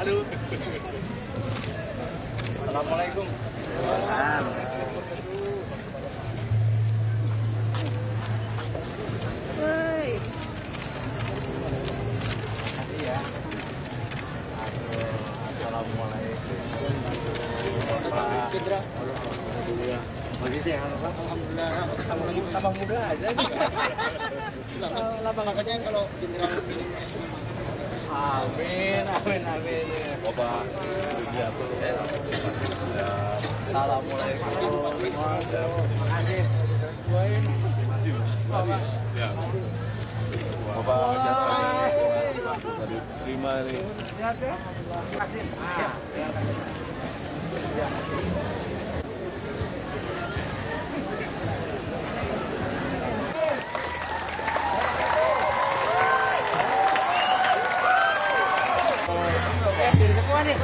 Aduh. Assalamualaikum. Woi. Makasih ya. Aduh, assalamualaikum. Pak Citra. Alhamdulillah. Masih sehat Pak? Alhamdulillah. Kamu lagi tambah muda aja. makanya kalau jenderal ini Amin, amin, amin. Bapak, Assalamualaikum. Makasih. Doain. Bapak. Ya. Bapak bisa diterima nih. Sehat ya? Makasih. Ya. Semua nih.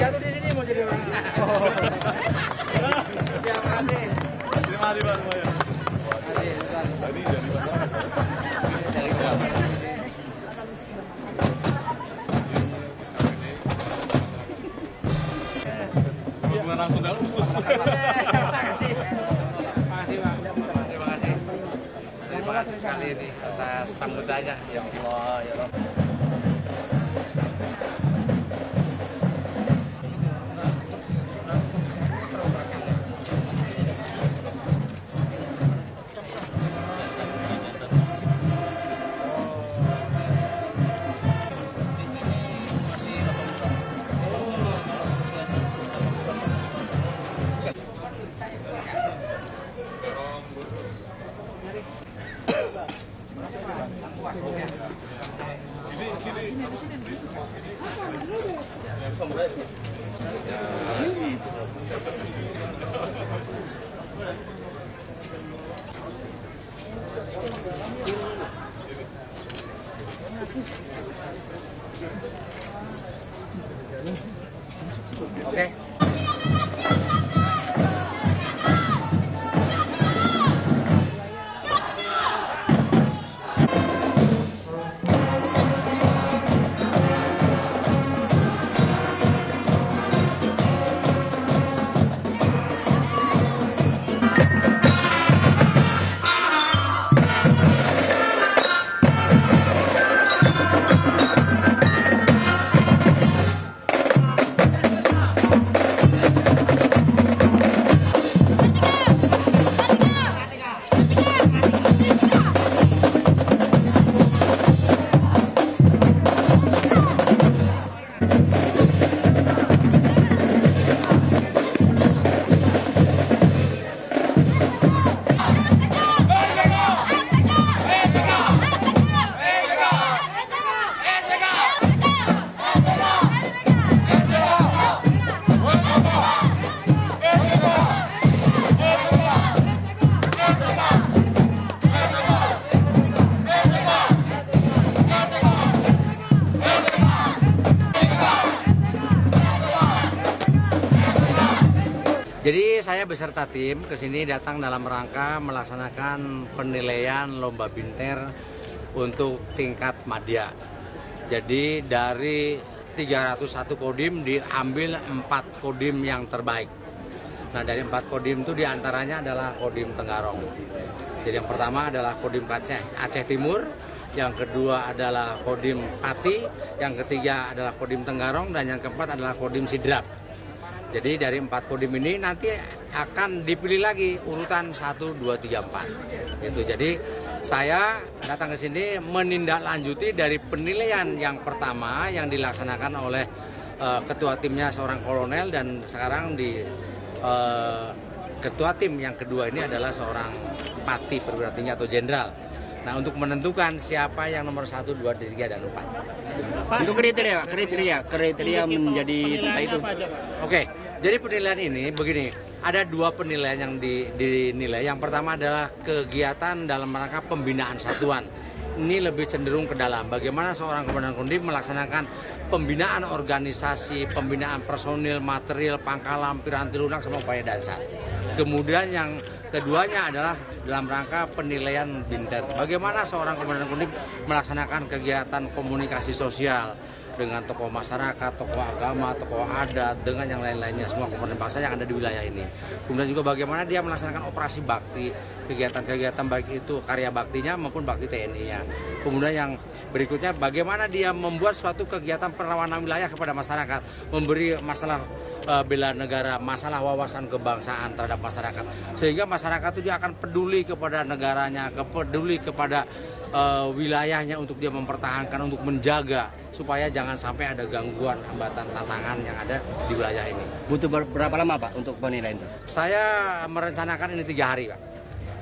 Jatuh di sini mau jadi orang. Ya, makasih. Terima kasih Pak semuanya. Tadi dari mana? Dari Bogor. Hubungan langsung dengan usus. Terima kasih. Makasih, Pak. Terima kasih. Terima kasih sekali ini atas sambutannya. Ya Allah, ya Rabb. Oke. Jadi saya beserta tim ke sini datang dalam rangka melaksanakan penilaian lomba binter untuk tingkat madya. Jadi dari 301 kodim diambil 4 kodim yang terbaik. Nah dari 4 kodim itu diantaranya adalah kodim Tenggarong. Jadi yang pertama adalah kodim Aceh Timur, yang kedua adalah kodim Pati, yang ketiga adalah kodim Tenggarong, dan yang keempat adalah kodim Sidrap. Jadi dari 4 kodim ini nanti akan dipilih lagi urutan 1, 2, 3, 4. Gitu. Jadi saya datang ke sini menindaklanjuti dari penilaian yang pertama yang dilaksanakan oleh ketua timnya seorang kolonel, dan sekarang di ketua tim yang kedua ini adalah seorang pati perwira tinggi atau jenderal. Nah untuk menentukan siapa yang nomor 1, 2, 3, dan 4. Untuk kriteria menjadi itu. Oke, jadi penilaian ini begini, ada 2 penilaian yang dinilai. Yang pertama adalah kegiatan dalam rangka pembinaan satuan. Ini lebih cenderung ke dalam. Bagaimana seorang komandan kodim melaksanakan pembinaan organisasi, pembinaan personil, material, pangkalan, piranti lunak, sama upaya dasar. Kemudian yang Keduanya adalah dalam rangka penilaian Binter. Bagaimana seorang Komandan Kodim melaksanakan kegiatan komunikasi sosial dengan tokoh masyarakat, tokoh agama, tokoh adat, dengan yang lain-lainnya, semua komponen bangsa yang ada di wilayah ini. Kemudian juga bagaimana dia melaksanakan operasi bakti, kegiatan-kegiatan baik itu karya baktinya maupun bakti TNI-nya. Kemudian yang berikutnya bagaimana dia membuat suatu kegiatan perlawanan wilayah kepada masyarakat, memberi masalah bela negara, masalah wawasan kebangsaan terhadap masyarakat, sehingga masyarakat itu dia akan peduli kepada negaranya, peduli kepada wilayahnya untuk dia mempertahankan, untuk menjaga supaya jangan sampai ada gangguan, hambatan, tantangan yang ada di wilayah ini. Butuh berapa lama Pak untuk penilaian itu? Saya merencanakan ini 3 hari, Pak.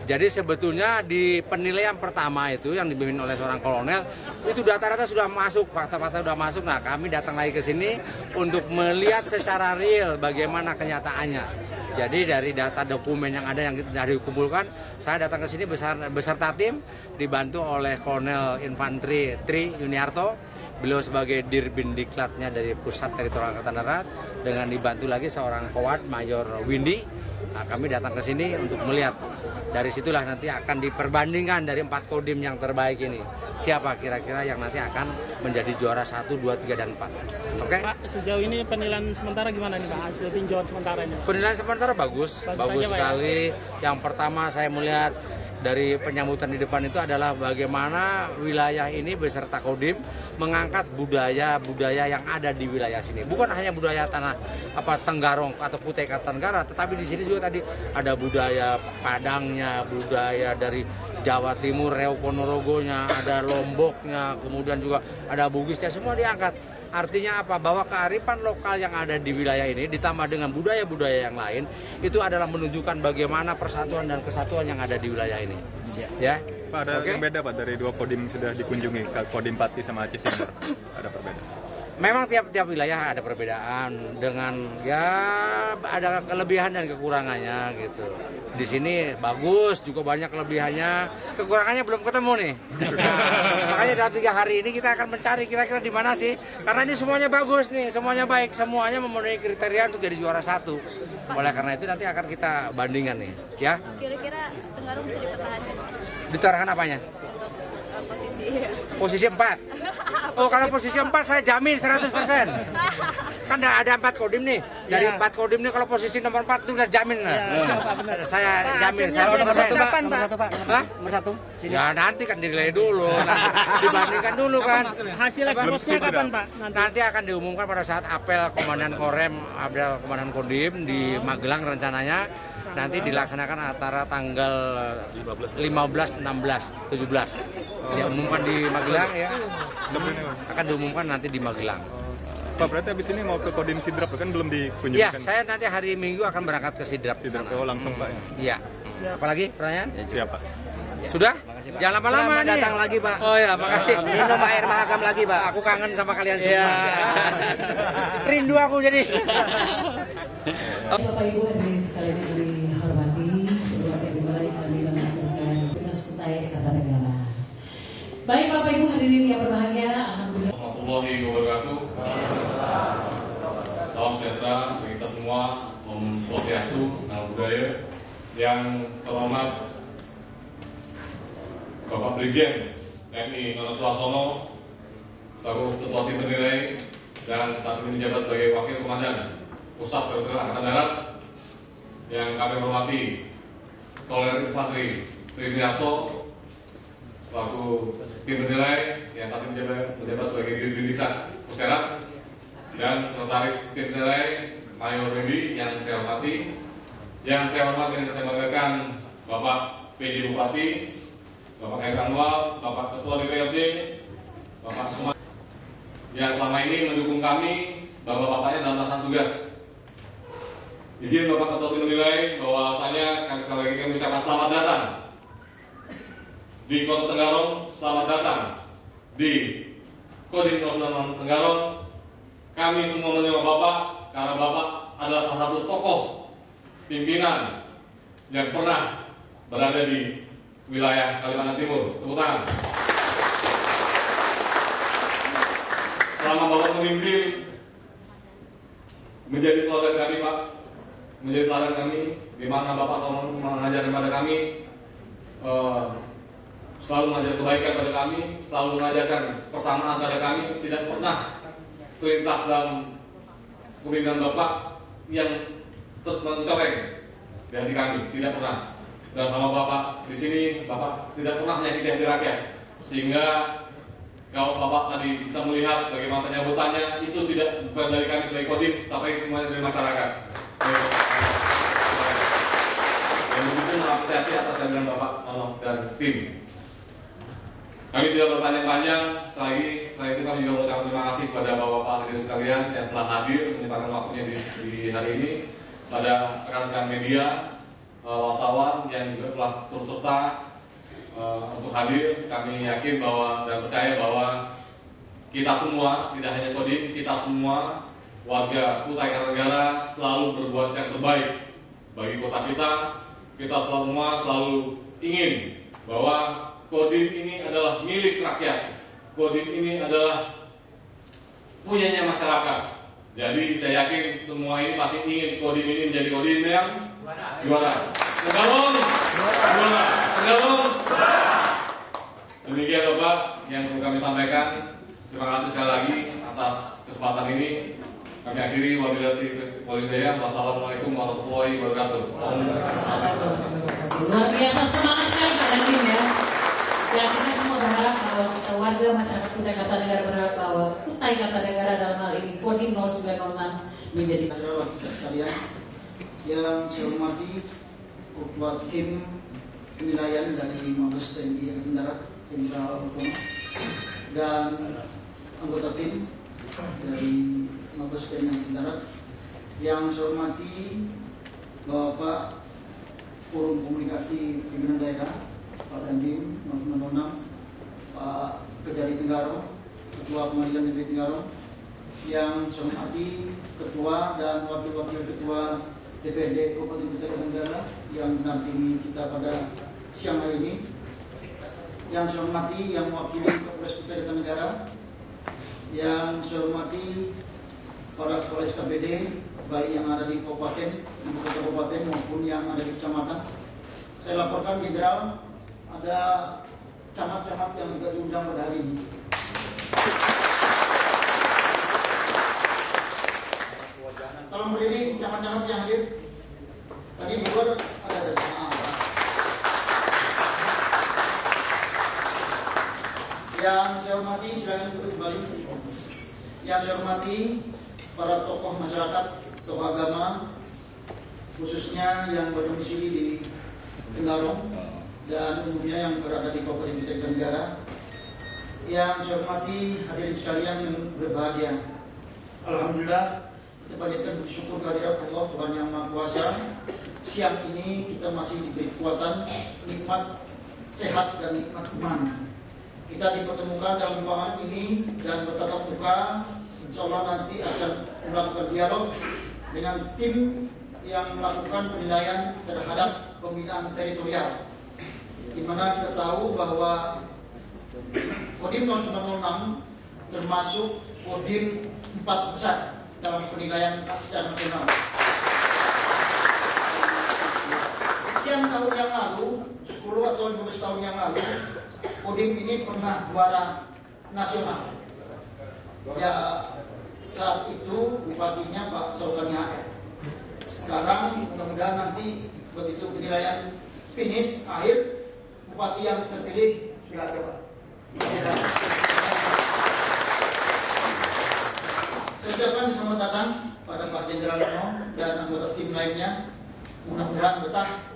Jadi sebetulnya di penilaian pertama itu yang dipimpin oleh seorang kolonel itu data-data sudah masuk, fakta-fakta sudah masuk. Nah, kami datang lagi ke sini untuk melihat secara real bagaimana kenyataannya. Jadi dari data dokumen yang ada yang dari dikumpulkan, saya datang ke sini beserta tim dibantu oleh Kolonel Infanteri Tri Yuniarto, beliau sebagai Dirbindiklatnya dari Pusat Teritorial Angkatan Darat, dengan dibantu lagi seorang Kowat Mayor Windy. Nah, kami datang ke sini untuk melihat. Dari situlah nanti akan diperbandingkan dari 4 kodim yang terbaik ini. Siapa kira-kira yang nanti akan menjadi juara 1, 2, 3, dan 4. Oke? Pak, sejauh ini penilaian sementara gimana nih Pak? Hasil tinjauan sementara ini? Penilaian sementara bagus Bagus sekali. Yang pertama saya melihat dari penyambutan di depan itu adalah bagaimana wilayah ini beserta Kodim mengangkat budaya-budaya yang ada di wilayah sini. Bukan hanya budaya tanah Tenggarong atau Kutai Kartanegara, tetapi di sini juga tadi ada budaya Padangnya, budaya dari Jawa Timur, Riau Ponorogonya, ada Lomboknya, kemudian juga ada Bugisnya, semua diangkat. Artinya apa? Bahwa kearifan lokal yang ada di wilayah ini ditambah dengan budaya-budaya yang lain itu adalah menunjukkan bagaimana persatuan dan kesatuan yang ada di wilayah ini. Ya. Pak, ada yang beda Pak dari 2 kodim sudah dikunjungi, Kodim Pati sama Aceh Timur. Ada perbedaan? Memang tiap-tiap wilayah ada perbedaan dengan ya ada kelebihan dan kekurangannya gitu. Di sini bagus, juga banyak kelebihannya, kekurangannya belum ketemu nih. Makanya dalam 3 hari ini kita akan mencari kira-kira di mana sih, karena ini semuanya bagus nih, semuanya baik, semuanya memenuhi kriteria untuk jadi juara 1. Oleh karena itu nanti akan kita bandingkan nih, ya. Kira-kira Tenggarong bisa dipertahankan? Ditaruhkan apanya? Posisi 4. Oh, kalau posisi 4 saya jamin 100%. Kan ada 4 kodim nih. Dari 4 kodim nih kalau posisi nomor 4 itu udah jamin. Saya jamin 100%. Nomor 1 Pak. Hah? Nomor 1. Ya nanti kan dinilai dulu, nanti dibandingkan dulu kan. Hasil eksposnya kapan Pak? Nanti akan diumumkan pada saat apel Komandan Korem, apel Komandan Kodim di Magelang rencananya. Nanti dilaksanakan antara tanggal 15, 16, 17. Diumumkan di Magelang ya. Akan diumumkan nanti di Magelang. Pak, berarti habis ini mau ke Kodim Sidrap kan belum dikunjungi? Ya, saya nanti hari Minggu akan berangkat ke Sidrap. Oh, langsung Pak. Iya. Apalagi pertanyaan? Siap Pak. Sudah? Jangan lama-lama nih. Datang lagi Pak. Oh ya, makasih. Minum air mahakam lagi Pak. Aku kangen sama kalian semua. Rindu aku jadi. Bapak Ibu hadirin sekalian yang dihormati, sebelum saya dimulai kami mengaturkan tugas Kutai Kartanegara. Baik Bapak Ibu hadirin yang berbahagia, alhamdulillah. Warahmatullahi wabarakatuh. Salam sejahtera bagi kita semua, Om Swastiastu, Nama Budaya. Yang terhormat Bapak Brigjen TNI Nono Suarsono, selaku Ketua Tim Penilai dan saat ini menjabat sebagai Wakil Komandan Pusat Teritorial Angkatan Darat. Yang kami hormati Kolonel Infanteri Tri Yuniarto, selaku Tim Penilai yang saat ini menjabat sebagai Dirbindiklat Puskerat, dan Sekretaris Tim Penilai Mayor Windy yang saya hormati. Yang saya hormati dan saya banggakan Bapak PJ Bupati, Bapak Khairul Anwar, Bapak Ketua DPRD, Bapak semua yang selama ini mendukung kami, Bapak-bapaknya dalam melaksanakan tugas. Izin Bapak Ketua Tim Penilai bahwasanya kami sekali lagi mengucapkan selamat datang di Kota Tenggarong, selamat datang di Kodim Nasional Tenggarong. Kami semua menerima Bapak karena Bapak adalah salah satu tokoh pimpinan yang pernah berada di wilayah Kalimantan Timur. Tepuk tangan. Selama Bapak memimpin menjadi teladan kami Pak, menjadi teladan kami, di mana Bapak selalu mengajarkan kepada kami, selalu mengajar kebaikan pada kami, selalu mengajarkan persamaan pada kami, tidak pernah terlintas dalam pemimpinan Bapak yang mencoreng di hati kami, tidak pernah. Dan sama Bapak di sini, Bapak tidak pernah menyakiti hati rakyat, sehingga kalau Bapak tadi bisa melihat bagaimana penyambutannya, itu tidak bukan dari kami sebagai Kodim, tapi semuanya dari masyarakat. Dan begitu mengapresiasi atas kehadiran Bapak dan tim. Kami tidak berpanjang-panjang, setelah itu kami juga mengucapkan terima kasih kepada Bapak-Bapak hadirin sekalian yang telah hadir menyempatkan waktunya di hari ini, pada rekan-rekan media, wartawan yang juga telah turut serta untuk hadir. Kami yakin bahwa dan percaya bahwa kita semua, tidak hanya Kodim, kita semua warga Kutai Kartanegara selalu berbuat yang terbaik bagi kota kita. Kita semua selalu ingin bahwa Kodim ini adalah milik rakyat. Kodim ini adalah punyanya masyarakat. Jadi saya yakin semua ini pasti ingin Kodim ini menjadi Kodim yang juara. Tegalong juara. Tegalong. Demikian Bapak yang perlu kami sampaikan. Terima kasih sekali lagi atas kesempatan ini. Kami akhiri, wabillahi walhidayah. Wassalamualaikum warahmatullahi wabarakatuh. Luar biasa, semangat sekali Pak Dandim ya. Ya, kita semua berharap bahwa warga masyarakat Kutai Kartanegara berharap bahwa Kutai Kartanegara dalam hal ini Kodim 0906 menjadi kita sekalian yang saya hormati ketua tim penilaian dari Mabes TNI Angkatan Darat Jenderal Hukum dan anggota tim dari Mabes TNI Angkatan Darat yang saya hormati Bapak Forum Komunikasi Pimpinan Daerah Pak Dandim 06, Pak Kejari Tenggaro, Ketua Pengadilan Negeri Tenggaro, yang saya hormati Ketua dan Wakil-Wakil Ketua DPRD Kabupaten Kutai Kartanegara yang mendampingi kita pada siang hari ini, yang saya hormati yang mewakili Kapolres Kutai Kartanegara, yang saya hormati para kepala SKPD baik yang ada di kabupaten, ibu kota kabupaten maupun yang ada di kecamatan. Saya laporkan Jenderal, ada camat-camat yang juga diundang pada hari ini. Tolong berdiri camat-camat yang hadir. Tadi di luar ada jemaah. Yang saya hormati, silakan duduk kembali. Yang saya hormati para tokoh masyarakat, tokoh agama, khususnya yang berdomisili di Tenggarong dan umumnya yang berada di Kabupaten Kutai Kartanegara. Yang saya hormati hadirin sekalian yang berbahagia. Alhamdulillah, kita panjatkan bersyukur kehadirat Allah Tuhan Yang Maha Kuasa. Siang ini kita masih diberi kekuatan, nikmat sehat dan nikmat iman. Kita dipertemukan dalam ruangan ini dan bertatap muka. Insya Allah nanti akan melakukan dialog dengan tim yang melakukan penilaian terhadap pembinaan teritorial, di mana kita tahu bahwa Kodim 0906 termasuk Kodim 4 besar dalam penilaian secara nasional. Sekian tahun yang lalu, 10 atau 15 tahun yang lalu, Kodim ini pernah juara nasional. Ya, saat itu bupatinya Pak Saukani HR. Sekarang mudah-mudahan nanti begitu penilaian finish akhir, bupati yang terpilih sudah ada Pak. Saya ucapkan selamat datang pada Pak Jenderal Nono dan anggota tim lainnya. Mudah-mudahan betah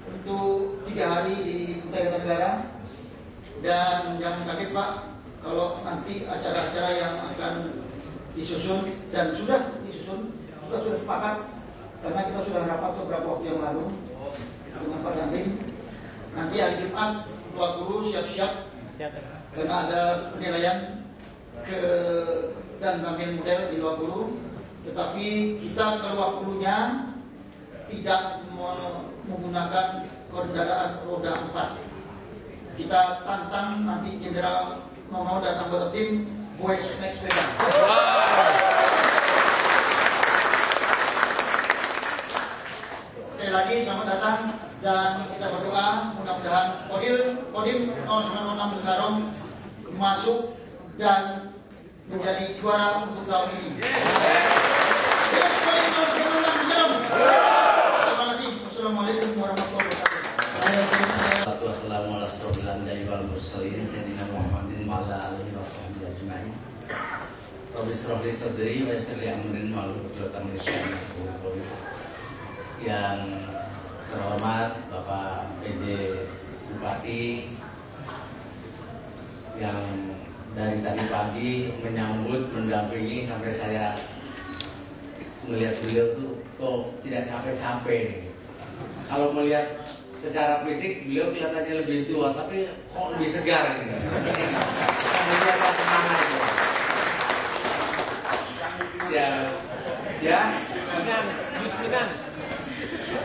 untuk 3 hari di Kutai Kartanegara. Dan jangan kaget Pak, kalau nanti acara-acara yang akan disusun dan sudah disusun, kita sudah sepakat karena kita sudah rapat beberapa waktu yang lalu dengan Pak Dandim. Nanti hari Jumat 20 siap-siap karena ada penilaian dan tampil model di 20, tetapi kita ke 20-nya tidak menggunakan kendaraan roda 4. Kita tantang nanti Jenderal Nono dan anggota tim boys naik sepeda. sekali lagi selamat datang dan kita berdoa mudah-mudahan Kodim 096 Tenggarong masuk dan menjadi juara untuk tahun ini. Yes, Kodim 096 Tenggarong. Terima kasih. Wassalamualaikum warahmatullahi wabarakatuh. Wassalamualaikum warahmatullahi wabarakatuh. Sayyidina Muhammadin wa ala alihi wa sahbihi ajma'in. Rabbi shrah li sadri wa yassir li amri wahlul 'uqdatam min lisani yafqahu qawli. Yang terhormat Bapak PJ Bupati yang dari tadi pagi menyambut, mendampingi sampai saya melihat beliau tuh kok tidak capek-capek nih. Kalau melihat secara fisik beliau kelihatannya lebih tua, tapi kok lebih segar ini. Menjaga semangat itu.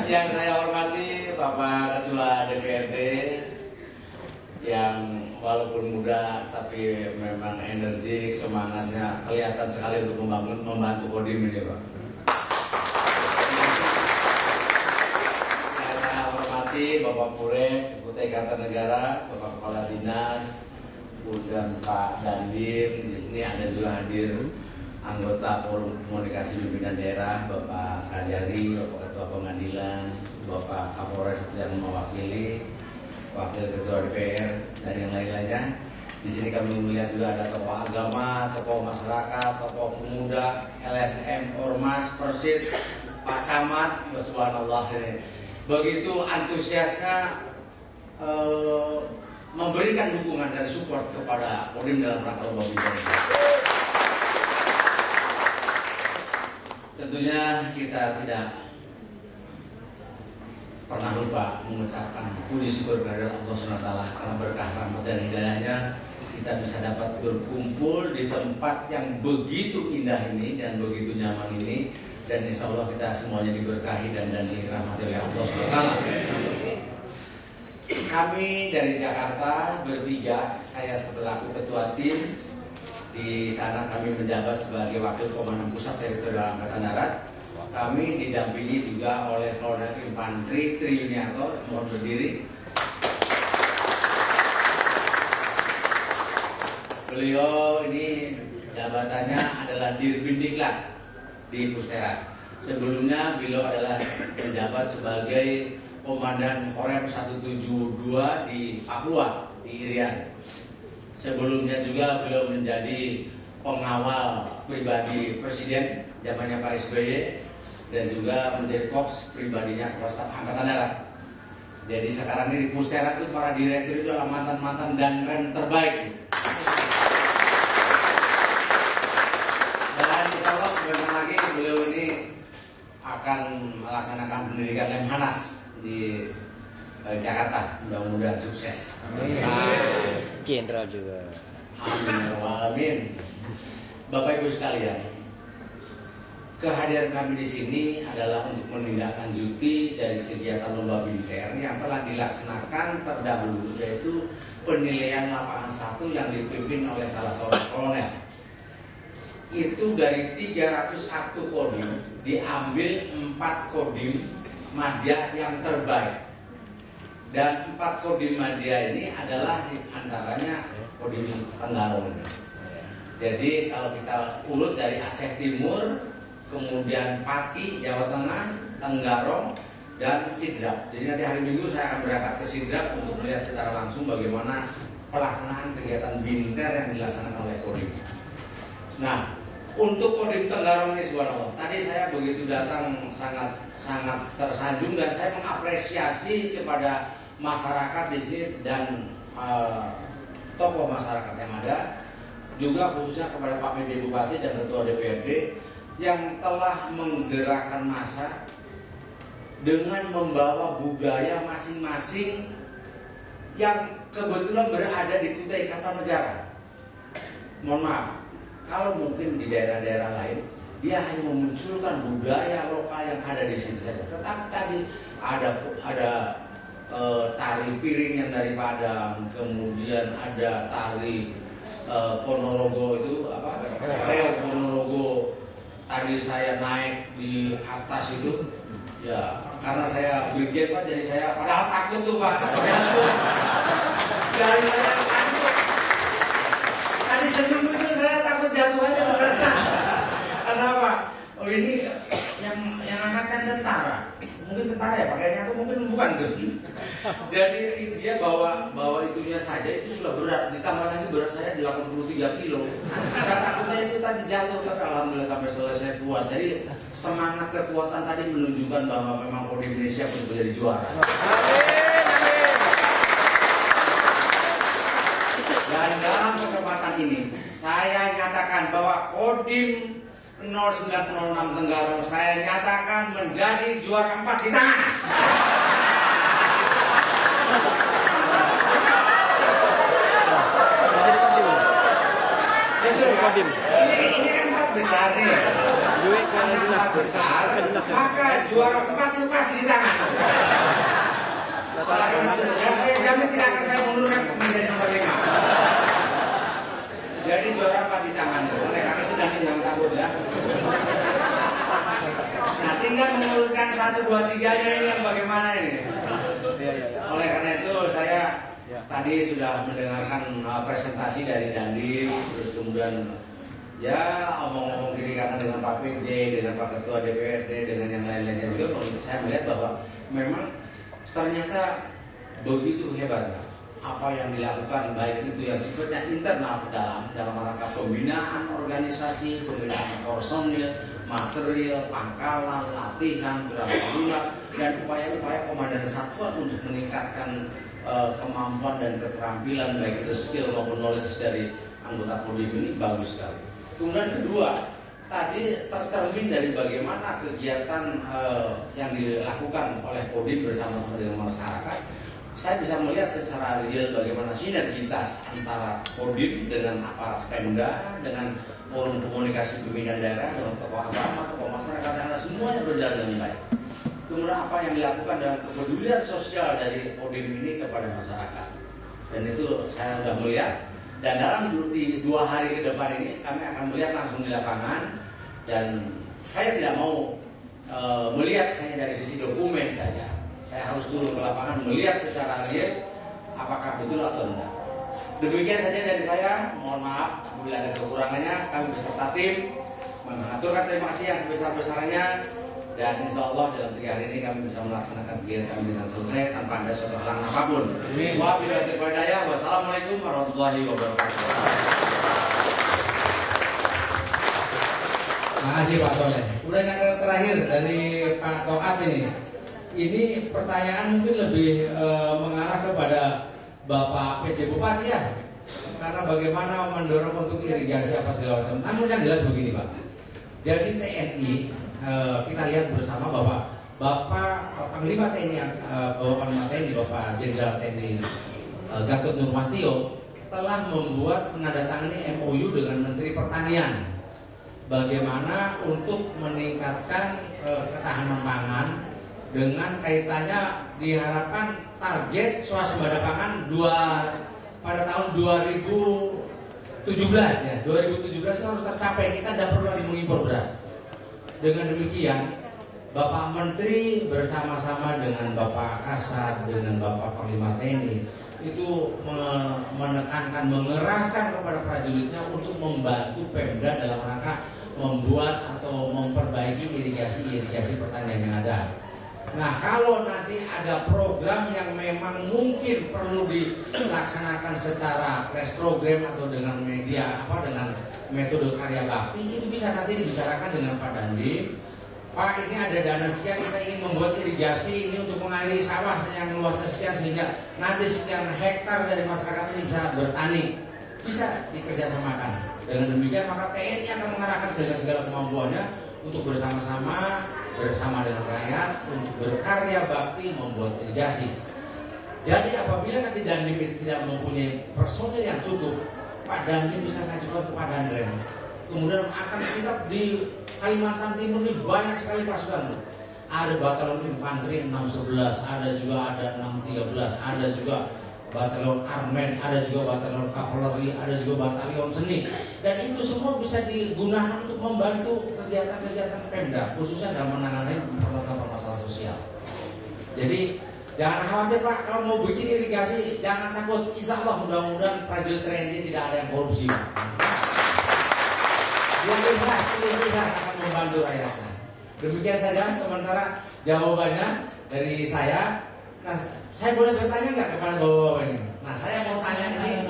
Yang saya hormati Bapak Ketua DPRD yang walaupun muda tapi memang energik, semangatnya kelihatan sekali untuk membantu Kodim ini, Pak. Saya hormati Bapak Pure, Deputi Kartanegara, Bapak Kepala Dinas, kemudian Pak Dandim, di sini ada juga hadir anggota Forum Komunikasi Pimpinan Daerah, Bapak Kajari, Bapak Ketua Pengadilan, Bapak Kapolres yang mewakili, Wakil Ketua DPR, dan yang lain-lainnya. Di sini kami melihat juga ada tokoh agama, tokoh masyarakat, tokoh pemuda, LSM, Ormas, Persit, Pak Camat, subhanallah ini. Begitu antusiasnya memberikan dukungan dan support kepada Kodim dalam rangka lomba binter. Tentunya kita tidak pernah lupa mengucapkan puji syukur kepada Allah SWT karena berkah rahmat dan hidayahnya kita bisa dapat berkumpul di tempat yang begitu indah ini dan begitu nyaman ini, dan insya Allah kita semuanya diberkahi dan dirahmati oleh Allah SWT. Kami dari Jakarta bertiga, saya selaku ketua tim. Di sana kami menjabat sebagai Wakil Komandan Pusat Teritorial Angkatan Darat. Kami didampingi juga oleh Kolonel Infantri Tri Yuniarto, mohon berdiri. Beliau ini jabatannya adalah Dirbindiklat di Pusterat. Sebelumnya beliau adalah menjabat sebagai Komandan Korem 172 di Papua, di Irian. Sebelumnya juga beliau menjadi pengawal pribadi Presiden zamannya Pak SBY dan juga menjadi kops pribadinya Kepala Staf Angkatan Darat. Jadi sekarang ini di Pusterat itu para direktur itu adalah mantan-mantan dan rem terbaik. Dan insya Allah sebentar lagi beliau ini akan melaksanakan pendidikan Lemhanas di Jakarta, mudah-mudahan sukses. Jenderal juga. Amin. Bapak Ibu sekalian, kehadiran kami di sini adalah untuk menindaklanjuti dari kegiatan lomba binter yang telah dilaksanakan terdahulu, yaitu penilaian lapangan 1 yang dipimpin oleh salah seorang kolonel. Itu dari 301 kodim diambil 4 kodim madya yang terbaik. Dan 4 kodim madya ini adalah antaranya kodim Tenggarong. Jadi kalau kita urut dari Aceh Timur, kemudian Pati, Jawa Tengah, Tenggarong, dan Sidrap. Jadi nanti hari Minggu saya akan berangkat ke Sidrap untuk melihat secara langsung bagaimana pelaksanaan kegiatan binter yang dilaksanakan oleh Kodim. Nah, untuk Kodim Tenggarong ini subhanallah, tadi saya begitu datang sangat tersanjung dan saya mengapresiasi kepada masyarakat di sini dan tokoh masyarakat yang ada, juga khususnya kepada Pak PJ Bupati dan Ketua DPRD yang telah menggerakkan massa dengan membawa budaya masing-masing yang kebetulan berada di Kutai Kartanegara. Mohon maaf, kalau mungkin di daerah-daerah lain dia hanya memunculkan budaya lokal yang ada di sini saja. Tetapi tadi ada tari piring yang dari Padang, kemudian ada tari Ponorogo itu apa? Reog Ponorogo. Tadi saya naik di atas itu, Ya, karena saya brigade Pak, jadi saya padahal takut tuh Pak. Dari saya takut. Tadi senyum itu saya takut jatuh aja Pak. Kenapa? Oh ini yang angkatan tentara. Mungkin tentara ya pakaiannya atau mungkin bukan gitu. Jadi dia bawa itunya saja itu sudah berat. Ditambah lagi berat saya 83 kilo. Saya takutnya itu tadi jatuh, tapi alhamdulillah sampai selesai kuat. Jadi semangat kekuatan tadi menunjukkan bahwa memang Kodim Indonesia bisa menjadi juara. Dan dalam kesempatan ini saya nyatakan bahwa Kodim 0906 Tenggarong saya nyatakan menjadi juara 4 di tangan. Ini kan 4 besar nih. Karena 4 besar, maka juara 4 itu pasti di tangan. Oleh karena itu, saya jamin tidak akan saya mundurkan menjadi nomor 5. Jadi juara 4 di tangan. Oleh karena itu jangan takut ya. Nah, tinggal mengurutkan 1, 2, 3-nya ini yang bagaimana ini. Oleh karena itu saya tadi sudah mendengarkan presentasi dari Dandim, terus kemudian ya omong-omong kiri kanan dengan Pak PJ, dengan Pak Ketua DPRD, dengan yang lain-lainnya juga. Saya melihat bahwa memang ternyata begitu hebat apa yang dilakukan, baik itu yang sifatnya internal ke dalam rangka pembinaan organisasi, pembinaan personil, material, pangkalan, latihan, gerak dan upaya-upaya komandan satuan untuk meningkatkan kemampuan dan keterampilan baik itu skill maupun knowledge dari anggota Kodim ini bagus sekali. Kemudian kedua, tadi tercermin dari bagaimana kegiatan yang dilakukan oleh Kodim bersama-sama dengan masyarakat. Saya bisa melihat secara real bagaimana sinergitas antara Kodim dengan aparat Pemda, dengan forum komunikasi pembinaan daerah, dengan tokoh agama, tokoh masyarakat, karena semuanya berjalan dengan baik. Kemudian apa yang dilakukan dengan kepedulian sosial dari Kodim ini kepada masyarakat, dan itu saya sudah melihat. Dan dalam 2 hari ke depan ini kami akan melihat langsung di lapangan, dan saya tidak mau melihat hanya dari sisi dokumen saja. Saya harus turun ke lapangan melihat secara real apakah betul atau tidak. Demikian saja dari saya. Mohon maaf apabila ada kekurangannya. Kami beserta tim mengaturkan terima kasih yang sebesar-besarnya. Dan insya Allah dalam 3 hari ini kami bisa melaksanakan kegiatan kami dengan selesai tanpa ada suatu halangan apapun. Wabillahi taufiq wal hidayah. Wassalamualaikum warahmatullahi wabarakatuh. Terima kasih Pak Soleh. Udah yang terakhir dari Pak Toat ini. Ini pertanyaan mungkin lebih mengarah kepada Bapak PJ Bupati ya. Karena bagaimana mendorong untuk irigasi apa segala macam. Namun yang jelas begini Pak. Jadi TNI kita lihat bersama bahwa Bapak Panglima TNI, Bapak Jenderal TNI Gatot Nurmantio telah membuat menandatangani MOU dengan Menteri Pertanian bagaimana untuk meningkatkan ketahanan pangan dengan kaitannya diharapkan target swasembada pangan pada tahun 2017 ya. 2017 itu harus tercapai, kita tidak perlu lagi mengimpor beras. Dengan demikian, Bapak Menteri bersama-sama dengan Bapak Kasat, dengan Bapak Panglima TNI itu menekankan, mengerahkan kepada prajuritnya untuk membantu Pemda dalam rangka membuat atau memperbaiki irigasi pertanian yang ada. Nah, kalau nanti ada program yang memang mungkin perlu dilaksanakan secara crash program atau dengan media dengan metode karya bakti, itu bisa nanti dibicarakan dengan Pak Dandim. Pak, ini ada dana sekian, kita ingin membuat irigasi ini untuk mengairi sawah yang luasnya sekian sehingga nanti sekian hektar dari masyarakat ini bisa bertani, bisa dikerjasamakan. Dengan demikian maka TNI akan mengarahkan segala kemampuannya untuk bersama-sama dengan rakyat untuk berkarya bakti membuat irigasi. Jadi apabila nanti Dandim itu tidak mempunyai personil yang cukup, Pak Dandim bisa mengajukan ke Pak Danrem. Kemudian akan kita di Kalimantan Timur ini banyak sekali pasukan. Ada Batalon Infanteri 611, ada juga ada 613, ada juga batalion armen, ada juga batalion kavaleri, ada juga batalion seni, dan itu semua bisa digunakan untuk membantu kegiatan-kegiatan Pemda, khususnya dalam menangani permasalahan-permasalahan sosial. Jadi jangan khawatir Pak, kalau mau bikin irigasi jangan takut, insya Allah mudah-mudahan prajurit TNI tidak ada yang korupsi. Yang ikhlas akan membantu rakyatnya. Demikian saja sementara jawabannya dari saya. Nah, saya boleh bertanya nggak kepada bapak-bapak ini? Nah, saya mau tanya ini.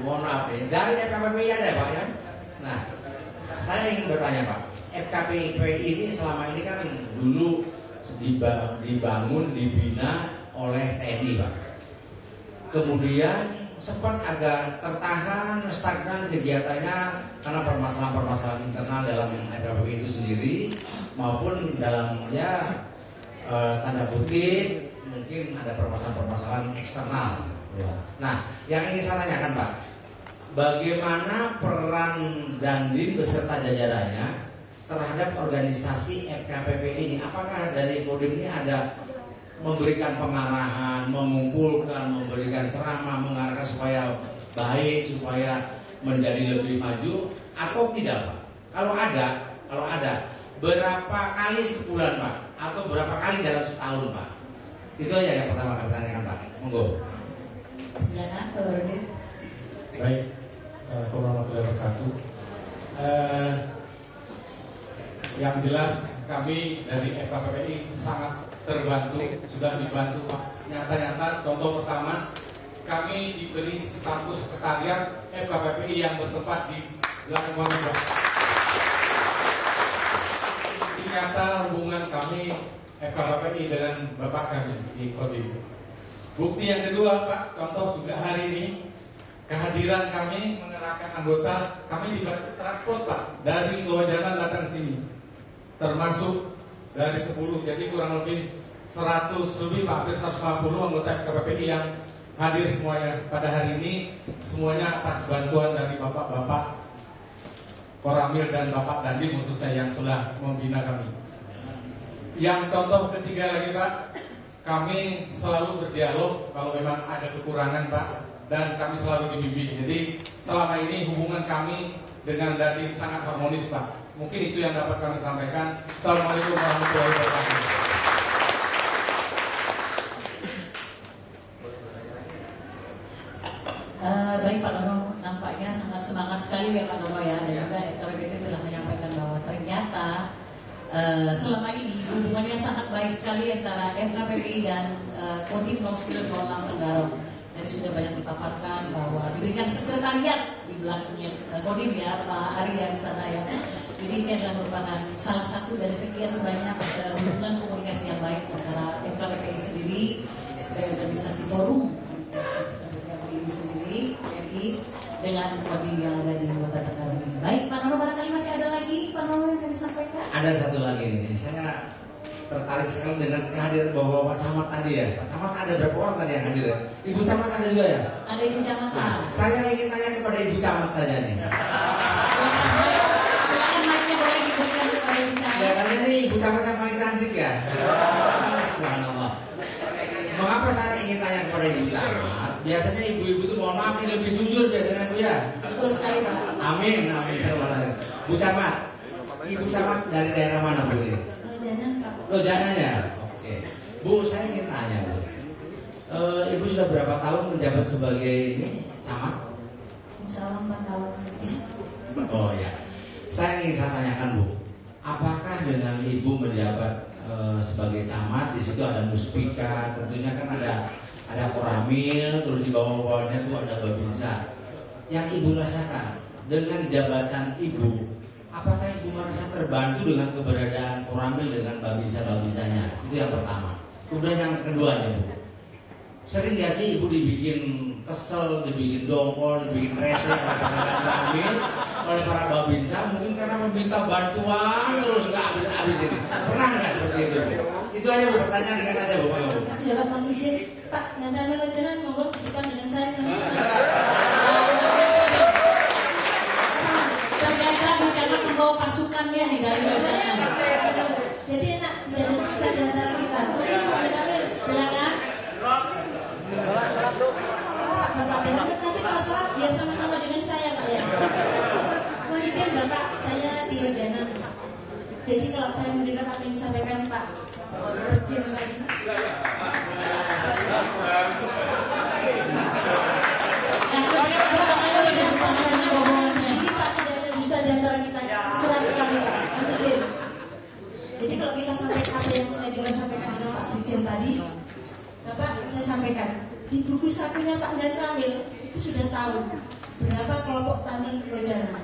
Mohon maaf nih. Dari FKPPI ada Pak ya? Nah, saya ingin bertanya Pak. FKPPI ini selama ini kan dulu dibangun, dibina oleh TNI Pak. Kemudian sempat agak tertahan, stagnan kegiatannya karena permasalahan-permasalahan internal dalam FKPPI itu sendiri maupun dalam tanda kutip mungkin ada permasalahan-permasalahan eksternal. Nah, yang ingin saya tanyakan Pak, bagaimana peran Dandim beserta jajarannya terhadap organisasi FKPPI ini? Apakah dari Kodim ini ada memberikan pengarahan, mengumpulkan, memberikan ceramah, mengarahkan supaya baik, supaya menjadi lebih maju, atau tidak Pak? Kalau ada, berapa kali sebulan Pak? Atau berapa kali dalam setahun Pak? Itu aja yang pertama kami tanyakan Pak. Monggo. Silakan Pak Rodin. Baik, Assalamualaikum warahmatullahi wabarakatuh. Yang jelas kami dari FKPPI sangat terbantu, sudah dibantu Pak. Nyata-nyata contoh pertama, kami diberi satu sekretariat FKPPI yang bertempat di belakang Pak. Ini nyata hubungan kami FKPPI dengan Bapak kami di Kodim. Bukti yang kedua Pak, contoh juga hari ini kehadiran kami mengerahkan anggota, kami dibantu transport Pak dari Lojanan datang sini, termasuk dari 10, jadi kurang lebih 100 lebih Pak, hampir 150 anggota FKPPI yang hadir semuanya pada hari ini, semuanya atas bantuan dari bapak-bapak Koramil dan Bapak Dandim khususnya yang sudah membina kami. Yang contoh ketiga lagi Pak, kami selalu berdialog kalau memang ada kekurangan Pak, dan kami selalu dibimbing. Jadi selama ini hubungan kami dengan Dandim sangat harmonis Pak. Mungkin itu yang dapat kami sampaikan. Assalamualaikum warahmatullahi wabarakatuh. Baik Pak Nono, nampaknya sangat semangat sekali ya Pak Nono ya, dan juga FKPPI telah menyampaikan bahwa ternyata selama ini hubungannya sangat baik sekali antara FKPPI dan Kodim 09 Tenggarong. Tadi sudah banyak dipaparkan bahwa diberikan sekretariat di belakangnya Kodim ya Pak Arya di sana ya. Jadi ini adalah merupakan salah satu dari sekian banyak hubungan komunikasi yang baik antara FKPPI sendiri sebagai organisasi forum FKPPI sendiri, jadi dengan Kodim yang ada di Kota Tenggarong ini. Baik Pak Nono, barangkali masih ada lagi Pak Nono yang akan disampaikan? Ada satu lagi nih, saya tertarik sekali dengan kehadiran Bapak Camat tadi ya. Pak Camat ada berapa orang tadi yang hadir ya? Ibu Camat ada juga ya? Ada Ibu Camat. Nah, saya ingin tanya kepada Ibu Camat saja nih. Silakan mic-nya boleh diberikan kepada Ibu Camat. Kelihatannya nih Ibu Camat yang paling cantik ya. Subhanallah. Mengapa saya ingin tanya kepada Ibu Camat? Biasanya ibu-ibu itu mohon maaf ini lebih jujur biasanya Bu ya. Betul sekali Pak. Amin, amin. Bu Camat, Ibu Camat dari daerah mana Bu ini? Lojanan ya? Oke. Bu, saya ingin tanya Bu. Ibu sudah berapa tahun menjabat sebagai ini camat? Insya Allah 4 tahun. Oh ya. Saya ingin saya tanyakan Bu, apakah dengan Ibu menjabat sebagai camat, di situ ada muspika, tentunya kan ada koramil, terus di bawah-bawahnya itu ada babinsa. Yang Ibu rasakan dengan jabatan Ibu, apakah Ibu merasa terbantu dengan keberadaan koramil dengan babinsa-babinsanya? Itu yang pertama. Kemudian yang keduanya Bu, sering gak sih Ibu dibikin kesel, dibikin dongkol, dibikin rese oleh para koramil, oleh para babinsa, mungkin karena meminta bantuan terus nggak habis ini. Pernah nggak seperti itu Bu? Itu aja Bu, pertanyaan dengan aja Bu. Masih dapat mohon izin Pak, yang ada lojanan mohon bukan dengan saya sama-sama. Ternyata Bu Camat membawa pasukannya nih dari lojanan. Jadi enak, tidak ada kita. Silakan. Bapak Danang, nanti kalau sholat biar sama-sama dengan saya Pak ya. Mohon izin Bapak, saya di Lojanan. Jadi kalau saya mendengar apa yang disampaikan Pak Irjen tadi, saya tidak bertanya dengan bohongannya. Ini Pak sudah ada dusta di antara kita. Serah sekali Pak. Mohon izin. Jadi kalau kita sampaikan apa yang saya dengar sampaikan oleh Pak Irjen tadi, Bapak saya sampaikan di buku sakunya Pak Dan Ramil itu sudah tahu berapa kelompok tani Lojanan.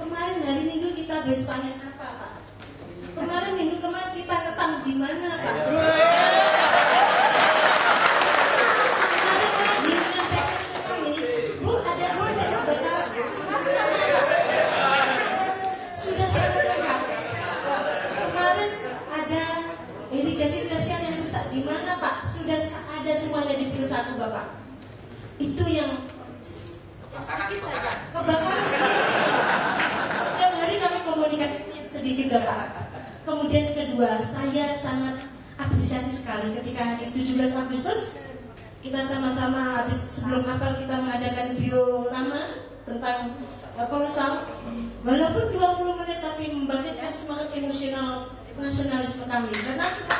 Kemarin hari Minggu kita habis panen apa Pak? Kemarin minggu kemarin kita ketang di mana Pak? Kemarin lagi menyampaikan ke kami, Bu ada kebakaran. Sudah saya katakan. Kemarin ada irigasi yang rusak di mana Pak? Sudah ada semuanya di Pil 1 Bapak. Itu yang kebakaran. Tiap hari kami komunikasi sedikit Bapak. Kemudian kedua, saya sangat apresiasi sekali ketika hari 17 Agustus kita sama-sama habis sebelum apel kita mengadakan biorama tentang kolosal. Walaupun 20 menit tapi membangkitkan semangat emosional nasionalisme kami. Karena karena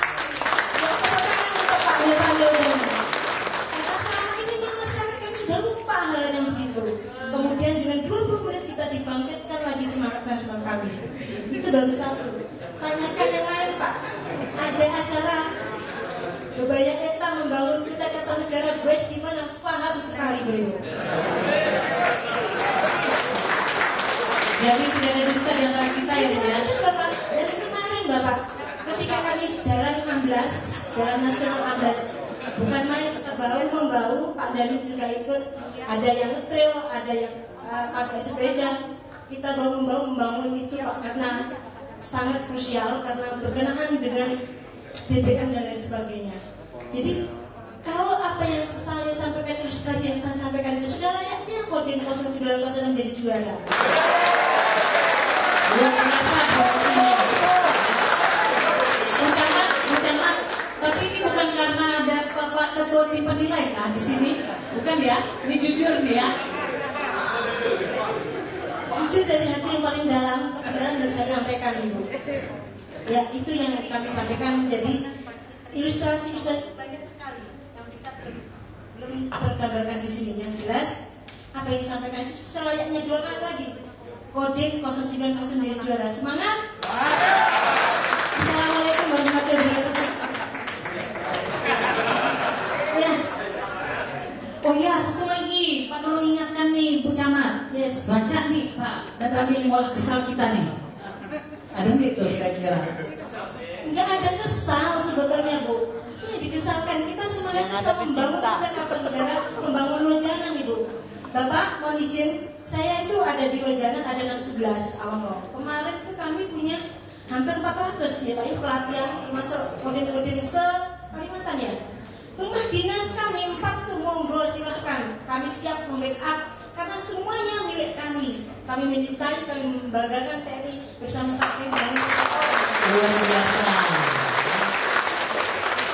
selama ini memang sekali kami sudah lupa hal yang begitu. Kemudian dengan 20 menit kita dibangkitkan lagi semangat nasional kami. Itu baru satu. Tanyakan yang lain Pak. Ada acara Bebaya Eta membangun kita kata negara Brash di mana paham sekali beliau. Jadi tidak ada dusta di antara kita ya Bu ya. Bapak, dari kemarin Bapak, ketika kami jalan 16, jalan nasional 16, bukan main kita membawa Pak Danung juga ikut. Ada yang ngetrail, ada yang pakai sepeda. Kita membangun itu Pak karena sangat krusial karena berkenaan dengan BBM dan lain sebagainya. Jadi kalau apa yang saya sampaikan, ilustrasi yang saya sampaikan itu sudah layaknya Kodim 090 menjadi juara. Luar biasa bahwasanya. Ucapan, tapi ini bukan karena ada Bapak Ketua Tim Penilai kan di sini, bukan ya? Ini jujur nih ya. Jujur dari hati yang paling dalam, kebenaran yang saya sampaikan Ibu. Ya itu yang kami sampaikan. Jadi ilustrasi banyak sekali yang bisa belum tergambarkan di sini. Yang jelas apa yang disampaikan itu selayaknya 2 kali lagi. Kodim 0909 juara. Semangat. Assalamualaikum warahmatullahi wabarakatuh. Ya. Oh ya, satu lagi Pak Nurul ingatkan nih Bu Camat. Yes. Baca nih Pak dan Ramil mola kesal kita nih. Ada nggak itu kira-kira? Enggak ada kesal sebetulnya Bu. Ini dikesalkan kita semuanya bisa membangun kita kapal negara, membangun Lojanan Ibu. Bapak mohon izin, saya itu ada di Lojanan ada 611 awal. Kemarin itu kami punya hampir 400 ya Pak ya pelatihan termasuk kodim-kodim se-Kalimantan ya. Rumah dinas kami 4 tuh monggo silahkan. Kami siap membackup karena semuanya milik kami. Kami mencintai, kami membanggakan TNI bersama Sakti dan Luar biasa.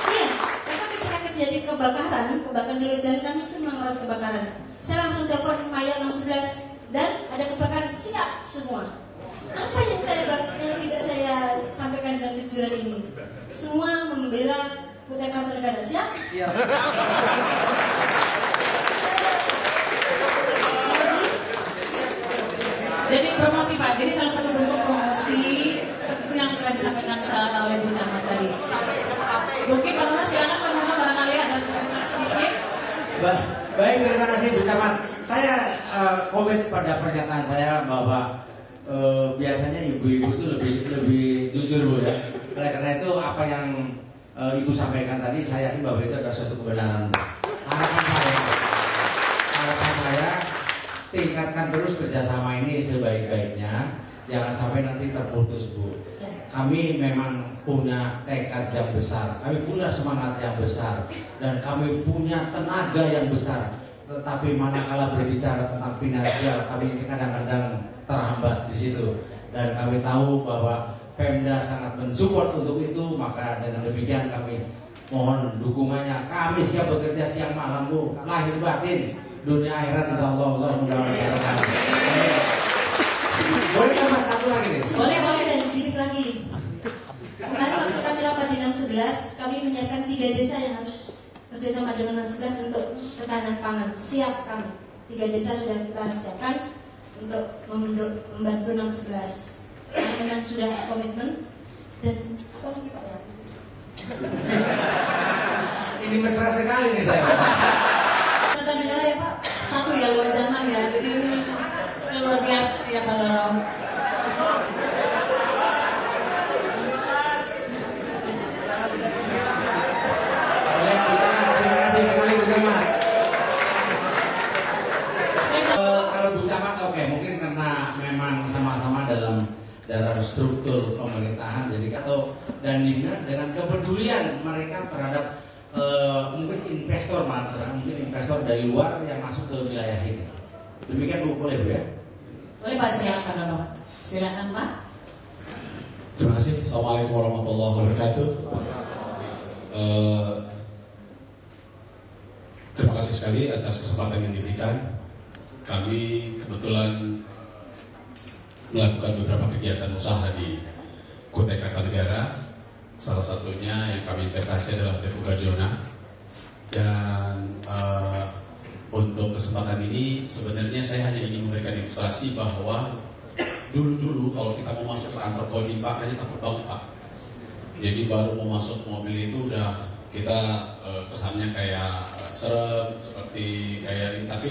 Iya, karena ketika terjadi kebakaran di Lojanan kami itu mengalami kebakaran. Saya langsung telepon Maya 611 dan ada kebakaran siap semua. Apa yang tidak saya sampaikan dalam kejuran ini? Semua membela Kutai Kartanegara. Siap? Siap. Jadi promosi Pak, jadi salah satu bentuk promosi itu yang telah disampaikan oleh Bu Camat tadi. Mungkin Pak Nurul silakan Pak Nurul barangkali ada komentar sedikit. Baik, terima kasih Bu Camat. Saya komen pada pernyataan saya bahwa biasanya ibu-ibu itu lebih jujur Bu ya. Oleh karena itu apa yang Ibu sampaikan tadi, saya yakin bahwa itu adalah suatu kebenaran. Harapan saya tingkatkan terus kerjasama ini sebaik-baiknya, jangan sampai nanti terputus Bu. Kami memang punya tekad yang besar, kami punya semangat yang besar, dan kami punya tenaga yang besar. Tetapi manakala berbicara tentang finansial, kami kadang-kadang terhambat di situ. Dan kami tahu bahwa Pemda sangat mensupport untuk itu, maka dengan demikian kami mohon dukungannya. Kami siap bekerja siang malam Bu, lahir batin dunia akhirat insyaallah Allah mudah-mudahan. Boleh tambah satu lagi nih? Boleh dan sedikit lagi. Kemarin waktu kami rapat di 611, kami menyiapkan 3 desa yang harus kerjasama dengan 611 untuk ketahanan pangan. Siap kami. 3 desa sudah kita siapkan untuk membantu 611. Kami memang sudah komitmen dan apa lagi Pak ya? Ini mesra sekali nih saya. Tata negara ya Pak, satu ya luar jangan ya, jadi ini luar biasa ya Pak Dono. Terima kasih sekali Bu Camat. Kalau Bu Camat oke, mungkin karena memang sama-sama dalam struktur pemerintahan, jadi dan dengan kepedulian mereka terhadap mungkin investor dari luar yang masuk ke wilayah sini. Demikian Bu, boleh Bu ya? Boleh Pak, silakan Dono. Silakan Pak. Terima kasih. Assalamualaikum warahmatullahi wabarakatuh. Terima kasih sekali atas kesempatan yang diberikan. Kami kebetulan melakukan beberapa kegiatan usaha di Kutai Kartanegara. Salah satunya yang kami investasi adalah Deku Garjona. Dan untuk kesempatan ini sebenarnya saya hanya ingin memberikan ilustrasi bahwa dulu kalau kita mau masuk ke kantor Kodim Pak, hanya takut banget Pak. Jadi baru mau masuk mobil itu udah kita kesannya kayak serem seperti kayak ini. Tapi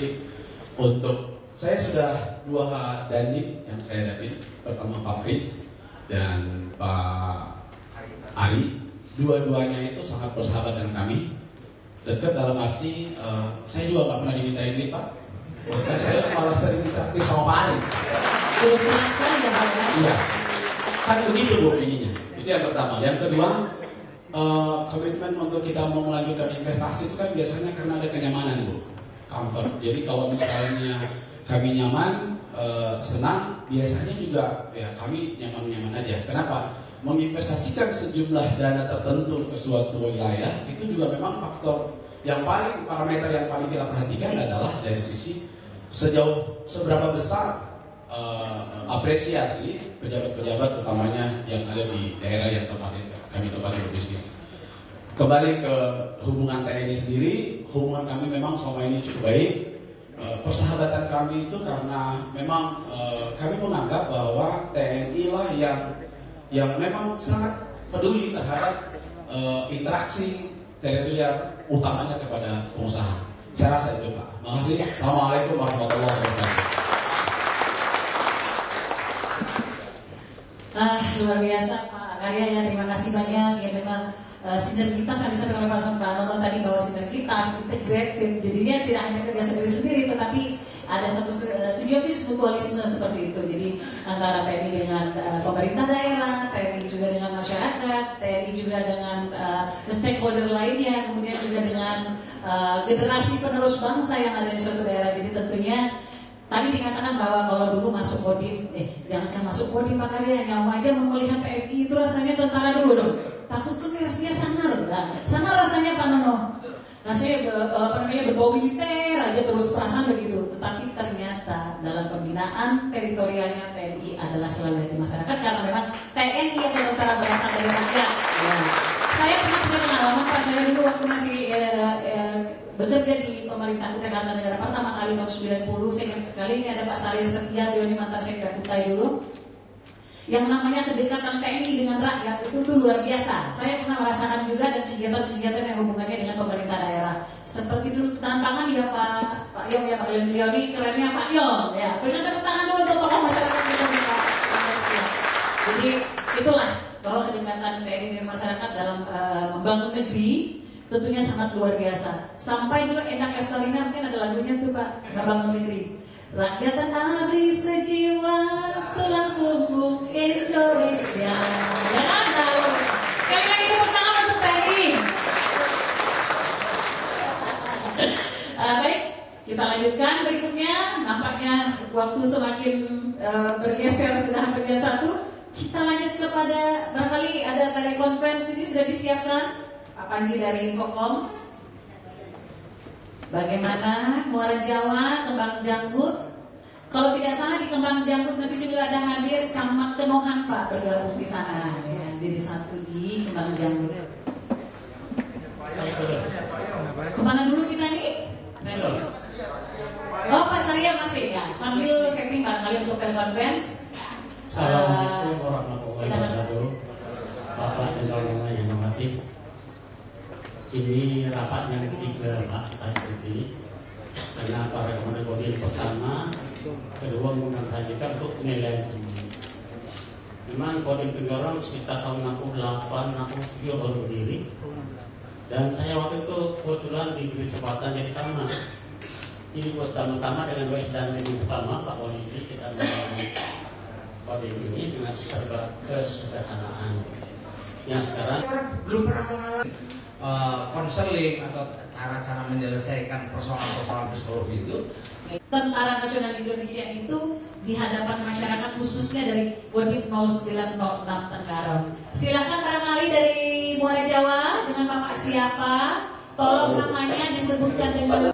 untuk saya sudah 2 dandim yang saya dapat. Pertama Pak Fritz dan Pak Ari. Dua-duanya itu sangat bersahabat dengan kami. Dekat dalam arti saya juga nggak pernah dimintain duit Pak. Bahkan saya malah sering ditraktir sama Pak Ari. Terus terang sekali ya Pak. Iya. Kan begitu Bu ininya. Itu yang pertama. Yang kedua, komitmen untuk kita mau melanjutkan investasi itu kan biasanya karena ada kenyamanan Bu. Comfort. Jadi kalau misalnya kami nyaman, senang, biasanya juga ya kami nyaman-nyaman aja. Kenapa? Menginvestasikan sejumlah dana tertentu ke suatu wilayah itu juga memang parameter yang paling kita perhatikan adalah dari sisi seberapa besar apresiasi pejabat-pejabat utamanya yang ada di daerah yang kami tempati berbisnis. Kembali ke hubungan TNI sendiri, hubungan kami memang selama ini cukup baik. Persahabatan kami itu karena memang kami menganggap bahwa TNI lah yang memang sangat peduli terhadap interaksi teritorial utamanya kepada pengusaha. Saya rasa itu Pak. Terima kasih. Assalamualaikum warahmatullahi wabarakatuh. Luar biasa Pak Karya ya, terima kasih banyak. Ya memang sinergitas yang disampaikan oleh Pak Nono tadi bahwa sinergitas, integrated, jadinya tidak hanya kerja sendiri-sendiri, tetapi ada satu simbiosis mutualisme seperti itu. Jadi antara TNI dengan pemerintah daerah, TNI juga dengan masyarakat, TNI juga dengan stakeholder lainnya, kemudian juga dengan generasi penerus bangsa yang ada di suatu daerah. Jadi tentunya tadi dikatakan bahwa kalau dulu masuk Kodim, jangankan masuk Kodim Pak Karya, nyawa aja melihat TNI itu rasanya tentara dulu dong. Takut kan rasanya sangar, sangar rasanya Pak Nono. Nah saya berbau militer aja terus perasaan begitu. Tetapi ternyata dalam pembinaan teritorialnya TNI adalah selalu dari masyarakat, karena memang TNI yang tentara berasal dari rakyat. Ya. Saya pernah punya pengalaman Pak, saya dulu waktu masih bekerja di pemerintah Kutai Kartanegara pertama kali tahun 90, saya ingat sekali ini ada Pak Salir Setia, beliau ini mantan Sekda Kutai dulu. Yang namanya kedekatan TNI dengan rakyat itu tuh luar biasa. Saya pernah merasakan juga dan kegiatan-kegiatan yang hubungannya dengan pemerintah daerah. Seperti dulu ketahanan pangan ya Pak Yong ya, Pak Yong, beliau ini kerennya Pak Yong ya. Berikan tepuk tangan dulu untuk tokoh masyarakat kita Pak. Jadi itulah bahwa kedekatan TNI dengan masyarakat dalam membangun negeri tentunya sangat luar biasa. Sampai dulu Endang Estorina mungkin ada lagunya tuh Pak, membangun negeri. Rakyat dan abri sejiwa, tulang punggung Indonesia. Jangan tahu. Sekali lagi tepuk tangan untuk TNI. Baik, kita lanjutkan berikutnya. Nampaknya waktu semakin bergeser, sudah hampir jam 1. Kita lanjut kepada, barangkali ada telekonferensi ini sudah disiapkan Pak Panji dari Infocom. Bagaimana Muara Jawa, Kembang Janggut? Kalau tidak salah di Kembang Janggut nanti juga ada hadir Camat Kenohan Pak bergabung di sana ya. Jadi satu di Kembang Janggut. Kemana dulu kita nih? Oh Pak Sarya masih ya. Sambil setting barangkali untuk telekonferensi. Assalamualaikum warahmatullahi wabarakatuh. Bapak dan kawan-kawan yang hormati. Ini rapat yang ketiga Pak saya ikuti. Karena para kodim pertama, kedua mengundang saya juga untuk penilaian ini. Memang Kodim Tenggarong sekitar tahun 68, 67 baru berdiri. Dan saya waktu itu kebetulan diberi kesempatan jadi tamat. Ini pertama dengan WS dan ini pertama Pak Wali kita membangun Kodim ini dengan serba kesederhanaan. Yang sekarang belum pernah mengalami konseling atau cara-cara menyelesaikan persoalan-persoalan psikologi itu. Tentara Nasional Indonesia itu di hadapan masyarakat khususnya dari Kodim 0906 Tenggarong. Silakan barangkali dari Muara Jawa dengan Bapak siapa? Tolong namanya disebutkan dengan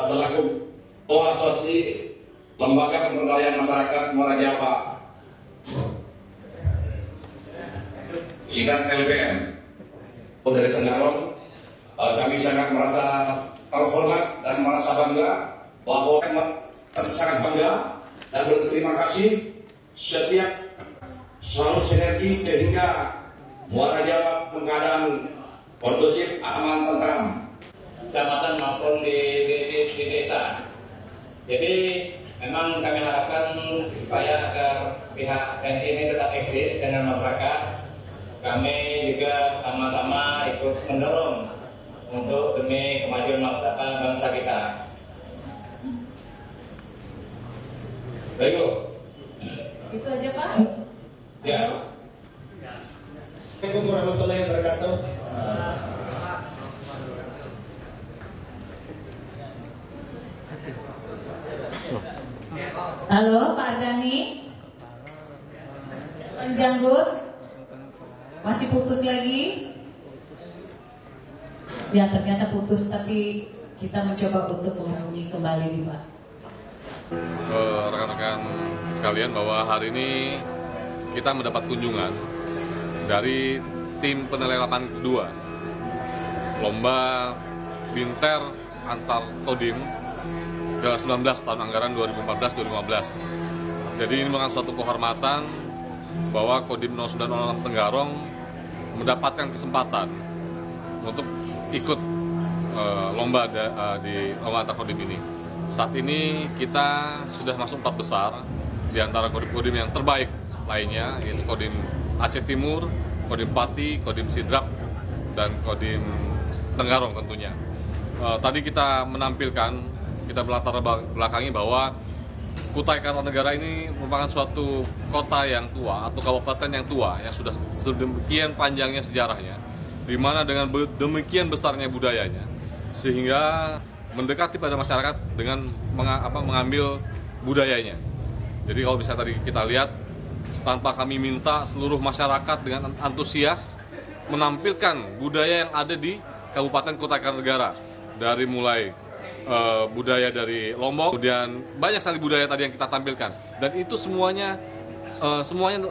selaku Ketua Asosiasi Lembaga Pemberdayaan Masyarakat Muara Jawa, singkat LPM dari Tenggarong. Kami sangat merasa terhormat dan merasa bangga bahwa sangat bangga dan berterima kasih setiap selalu sinergi sehingga Muara Jawa keadaan kondusif, aman, tentram, kecamatan maupun di desa. Jadi memang kami harapkan supaya agar pihak TNI ini tetap eksis dengan masyarakat. Kami juga sama-sama ikut mendorong untuk demi kemajuan masyarakat bangsa kita. Baik Bu. Itu aja Pak. Ya. Assalamualaikum warahmatullahi wabarakatuh. Halo Pak Ardani. Janggut. Masih putus lagi? Ya ternyata putus, tapi kita mencoba untuk menghubungi kembali nih Pak. Rekan-rekan sekalian, bahwa hari ini kita mendapat kunjungan dari tim penilai lapangan kedua lomba binter antar Kodim ke-19 tahun anggaran 2014-2015. Jadi ini merupakan suatu kehormatan bahwa Kodim 0906 Tenggarong mendapatkan kesempatan untuk ikut lomba di lomba antar Kodim ini. Saat ini kita sudah masuk 4 besar di antara kodim-kodim yang terbaik lainnya, yaitu Kodim Aceh Timur, Kodim Pati, Kodim Sidrap, dan Kodim Tenggarong tentunya. Tadi kita menampilkan, kita melatar belakangi bahwa Kutai Kartanegara ini merupakan suatu kota yang tua atau kabupaten yang tua yang sudah sedemikian panjangnya sejarahnya, di mana dengan demikian besarnya budayanya, sehingga mendekati pada masyarakat dengan mengambil budayanya. Jadi kalau bisa tadi kita lihat, tanpa kami minta, seluruh masyarakat dengan antusias menampilkan budaya yang ada di Kabupaten Kutai Kartanegara, dari mulai budaya dari Lombok, kemudian banyak sekali budaya tadi yang kita tampilkan, dan itu semuanya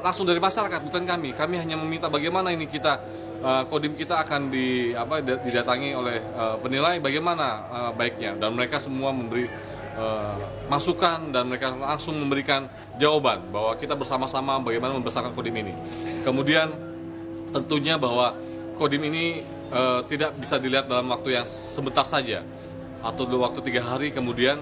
langsung dari masyarakat, bukan kami. Kami hanya meminta bagaimana ini Kodim kita akan didatangi oleh penilai bagaimana baiknya, dan mereka semua memberi masukan dan mereka langsung memberikan jawaban bahwa kita bersama-sama bagaimana membesarkan Kodim ini. Kemudian tentunya bahwa Kodim ini tidak bisa dilihat dalam waktu yang sebentar saja atau dalam waktu 3 hari kemudian.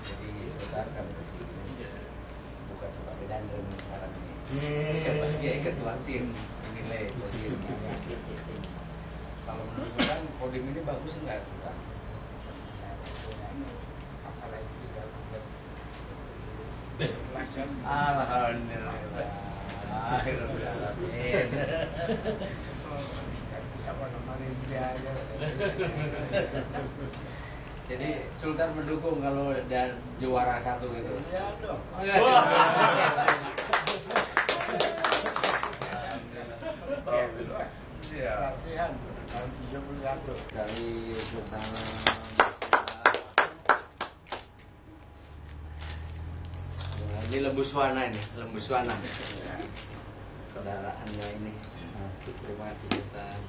Jadi saudara kami kesini bukan sebagai dandem sekarang ini, sebagai ketua tim penilai Kodim. Kalau menurut saya Kodim ini bagus enggak? Alhamdulillah. Jadi Sultan mendukung kalau dan juara 1 gitu. Ya dong. Latihan tahun 71 dari Sultan. Ini lembu suana ini, lembu suana. Kendaraannya ini. Terima kasih Sultan.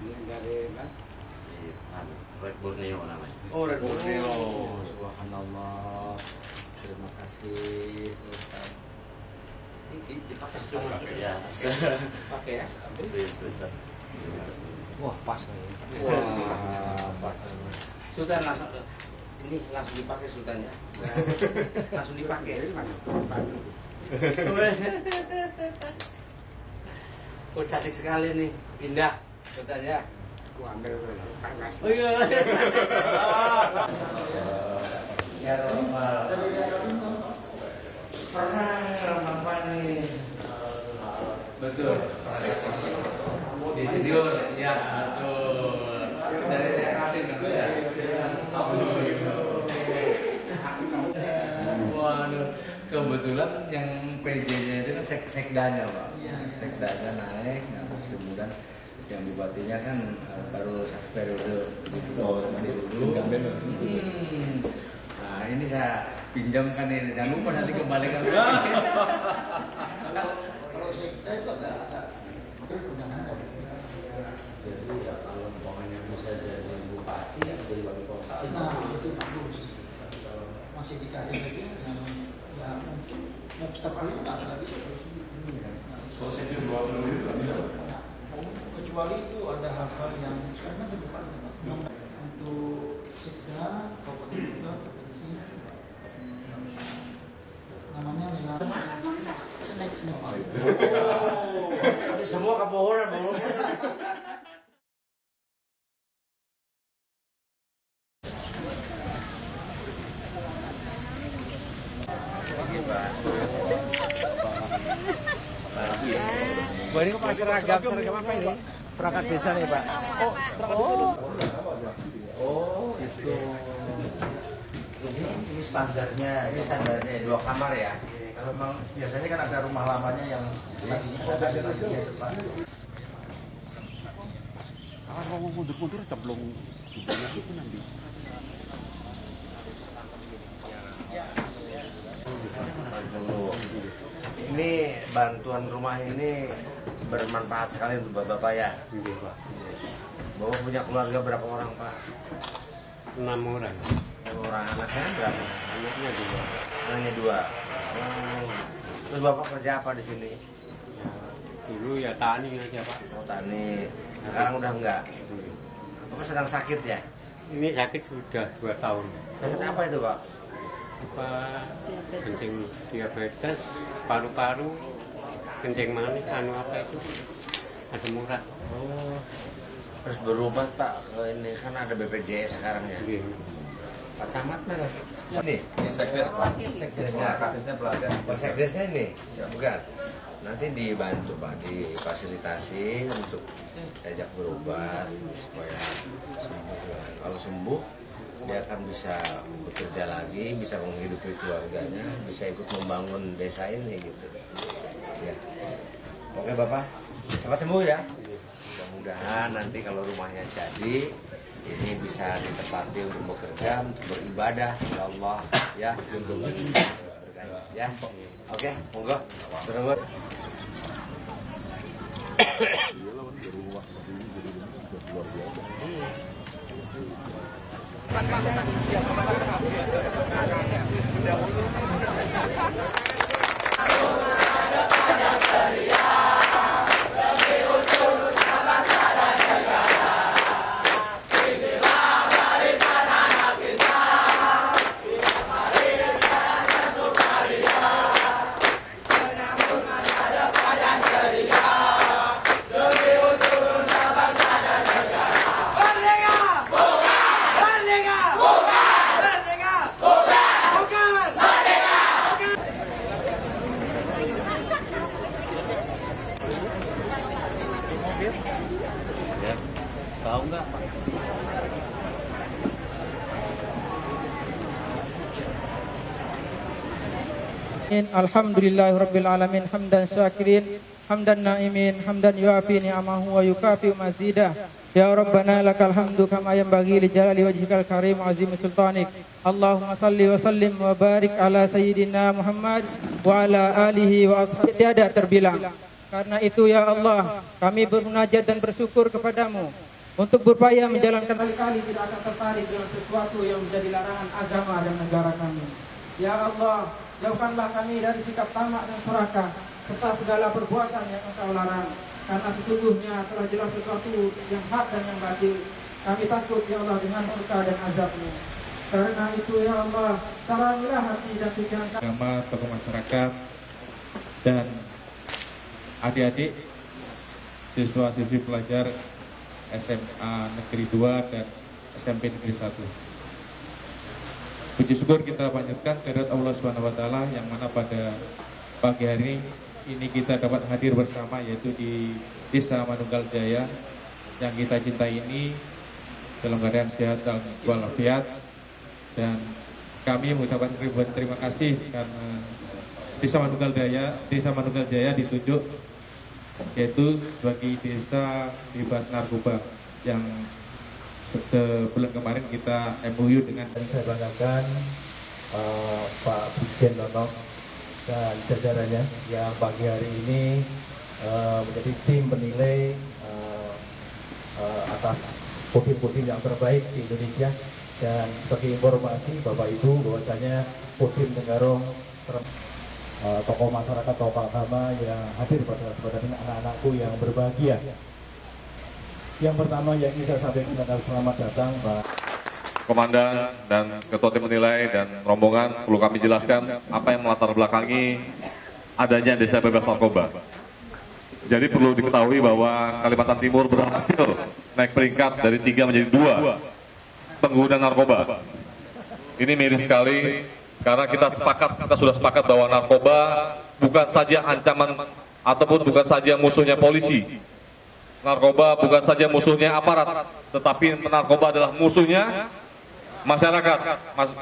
Ini dari mana? Red Borneo namanya. Oh, Red Borneo. Subhanallah. Terima kasih Sultan. Ini dipakai semua ya. Pakai ya? Itu. Wah, pas nih. Wah, pas. Sultan langsung ini langsung dipakai Sultan ya. Langsung dipakai. Oh, cantik sekali nih. Indah Sultan ya. Gua ambil panas. Oh iya. Ya Romal. Pernah Romal nih. Betul. Di studio ya betul. Dari Ratin kan ya. Waduh, kebetulan yang PJ-nya itu kan sekdanya Pak. Sekdanya naik, nah terus kemudian yang bupatinya kan baru 1 periode di dulu. Nah ini saya pinjamkan ini, jangan lupa nanti kembalikan lagi. Kalau sekda itu agak undangan. Jadi ya, kalau umpamanya bisa jadi bupati ya jadi wali kota. Nah itu bagus. Masih dikarir lagi yang ya mungkin mau kita paling nggak lagi. Kalau saya 20 menit nggak bisa. Kecuali itu ada hal-hal yang sekarang terbuka untuk sekda kabupaten kota provinsi namanya snack. Ini semua kebohongan mau. Wah, ini kok seragam apa ini? Perangkat desa nih Pak. Oh, perangkat desa dulu. Oh, itu. Ini standarnya. Ini standarnya 2 kamar ya. Kalau memang biasanya kan ada rumah lamanya yang tadinya ada lagi ya Pak. Kalau mau mundur-mundur ceblong itu nanti. Ini bantuan rumah ini bermanfaat sekali untuk Bapak ya. Iya Pak. Bapak punya keluarga berapa orang Pak? 6 orang. 6 orang, anaknya berapa? Anaknya 2. Anaknya 2. Oh. Terus Bapak kerja apa di sini? Ya, dulu ya tani aja Pak. Oh tani. Sekarang udah enggak? Bapak sedang sakit ya? Ini sakit sudah 2 tahun. Sakit apa itu Pak? Apa kencing diabetes, paru-paru, kencing manis, apa itu? Asam urat. Oh. Terus berobat Pak ke ini kan ada BPJS sekarang ya? Iya. Pak Camat mana? Ini? Sekdes Pak. Sekdesnya, kadesnya pelajar. Sekdesnya ini? Bukan. Nanti dibantu Pak, difasilitasi untuk diajak berobat supaya sembuh. Kalau sembuh dia akan bisa bekerja lagi, bisa menghidupi keluarganya, bisa ikut membangun desa ini gitu. Ya. Oke Bapak, cepat sembuh ya. Mudah-mudahan nanti kalau rumahnya jadi ini bisa ditempati untuk bekerja, untuk beribadah ya Allah ya, untuk berkah ya. Oke, monggo. Terus. Merdeka! Bukan! Tahu nggak? Alhamdulillahirabbil alamin hamdan syakirin hamdan naimin hamdan yuafi ni'amahu wa yukafi mazidah. Ya Rabbana lakal hamdu kama yanbaghi li jalali wajhikal karim azim sultanik. Allahumma salli wa sallim wa barik ala sayyidina Muhammad wa ala alihi wa ashabihi tiada terbilang. Karena itu ya Allah, kami bermunajat dan bersyukur kepadamu untuk berupaya menjalankan kali-kali tidak akan tertarik dengan sesuatu yang menjadi larangan agama dan negara kami. Ya Allah, jauhkanlah kami dari sikap tamak dan serakah serta segala perbuatan yang Engkau larang. Karena sesungguhnya telah jelas sesuatu yang hak dan yang batil. Kami takut ya Allah dengan murka dan azab-Mu. Karena itu ya Allah, sarangilah hati dan pikiran kami. Agama, tokoh masyarakat, dan adik-adik siswa-siswi pelajar SMA Negeri 2 dan SMP Negeri 1. Puji syukur kita panjatkan kehadirat Allah SWT yang mana pada pagi hari ini kita dapat hadir bersama, yaitu di Desa Manunggal Jaya yang kita cintai ini dalam keadaan sehat dan walafiat. Dan kami mengucapkan ribuan terima kasih karena Desa Manunggal Jaya ditunjuk yaitu sebagai desa bebas narkoba yang sebulan kemarin kita MOU dengan. Dan saya banggakan Pak Brigjen Nonong dan jajarannya yang pagi hari ini menjadi tim penilai atas kodim-kodim yang terbaik di Indonesia. Dan sebagai informasi Bapak Ibu bahwasanya Kodim Tenggarong tokoh masyarakat, tokoh agama yang hadir pada anak-anakku yang berbahagia. Yang pertama yang ingin saya sampaikan adalah selamat datang Pak Komandan dan Ketua Tim Penilai dan rombongan. Perlu kami jelaskan apa yang melatar belakangi adanya desa bebas narkoba. Jadi perlu diketahui bahwa Kalimantan Timur berhasil naik peringkat dari 3 menjadi 2 pengguna narkoba. Ini miris sekali karena kita sudah sepakat bahwa narkoba bukan saja ancaman ataupun bukan saja musuhnya polisi. Narkoba bukan saja musuhnya aparat, tetapi narkoba adalah musuhnya masyarakat,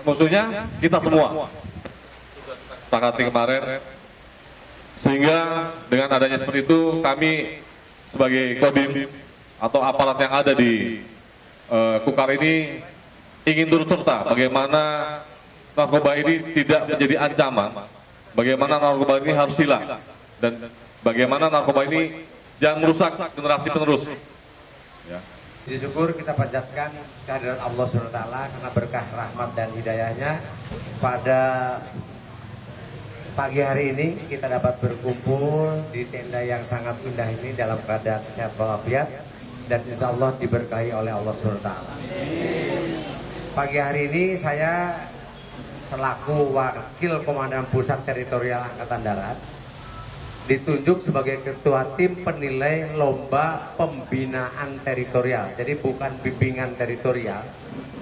musuhnya kita semua. Sepakati kemarin, sehingga dengan adanya seperti itu kami sebagai Kodim atau aparat yang ada di Kukar ini ingin turut serta bagaimana narkoba ini tidak menjadi ancaman, bagaimana narkoba ini harus hilang, dan bagaimana narkoba ini jangan merusak generasi penerus. Ya. Puji syukur kita panjatkan kehadirat Allah SWT karena berkah rahmat dan hidayahnya pada pagi hari ini kita dapat berkumpul di tenda yang sangat indah ini dalam keadaan sehat walafiat dan insya Allah diberkahi oleh Allah SWT. Pagi hari ini saya selaku Wakil Komandan Pusat Teritorial Angkatan Darat ditunjuk sebagai Ketua Tim Penilai Lomba Pembinaan Teritorial. Jadi bukan bimbingan teritorial,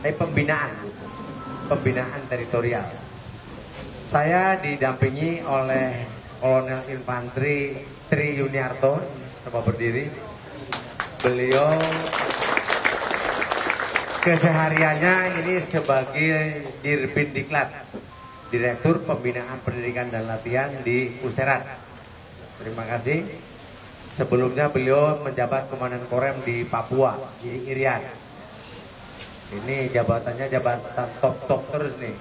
tapi pembinaan teritorial. Saya didampingi oleh Kolonel Infantri Tri Yuniarto, coba berdiri. Beliau kesehariannya ini sebagai Dirbindiklat, Direktur Pembinaan Pendidikan dan Latihan di Pusteran. Terima kasih. Sebelumnya beliau menjabat Komandan Korem di Papua, di Irian. Ini jabatannya jabatan top terus nih.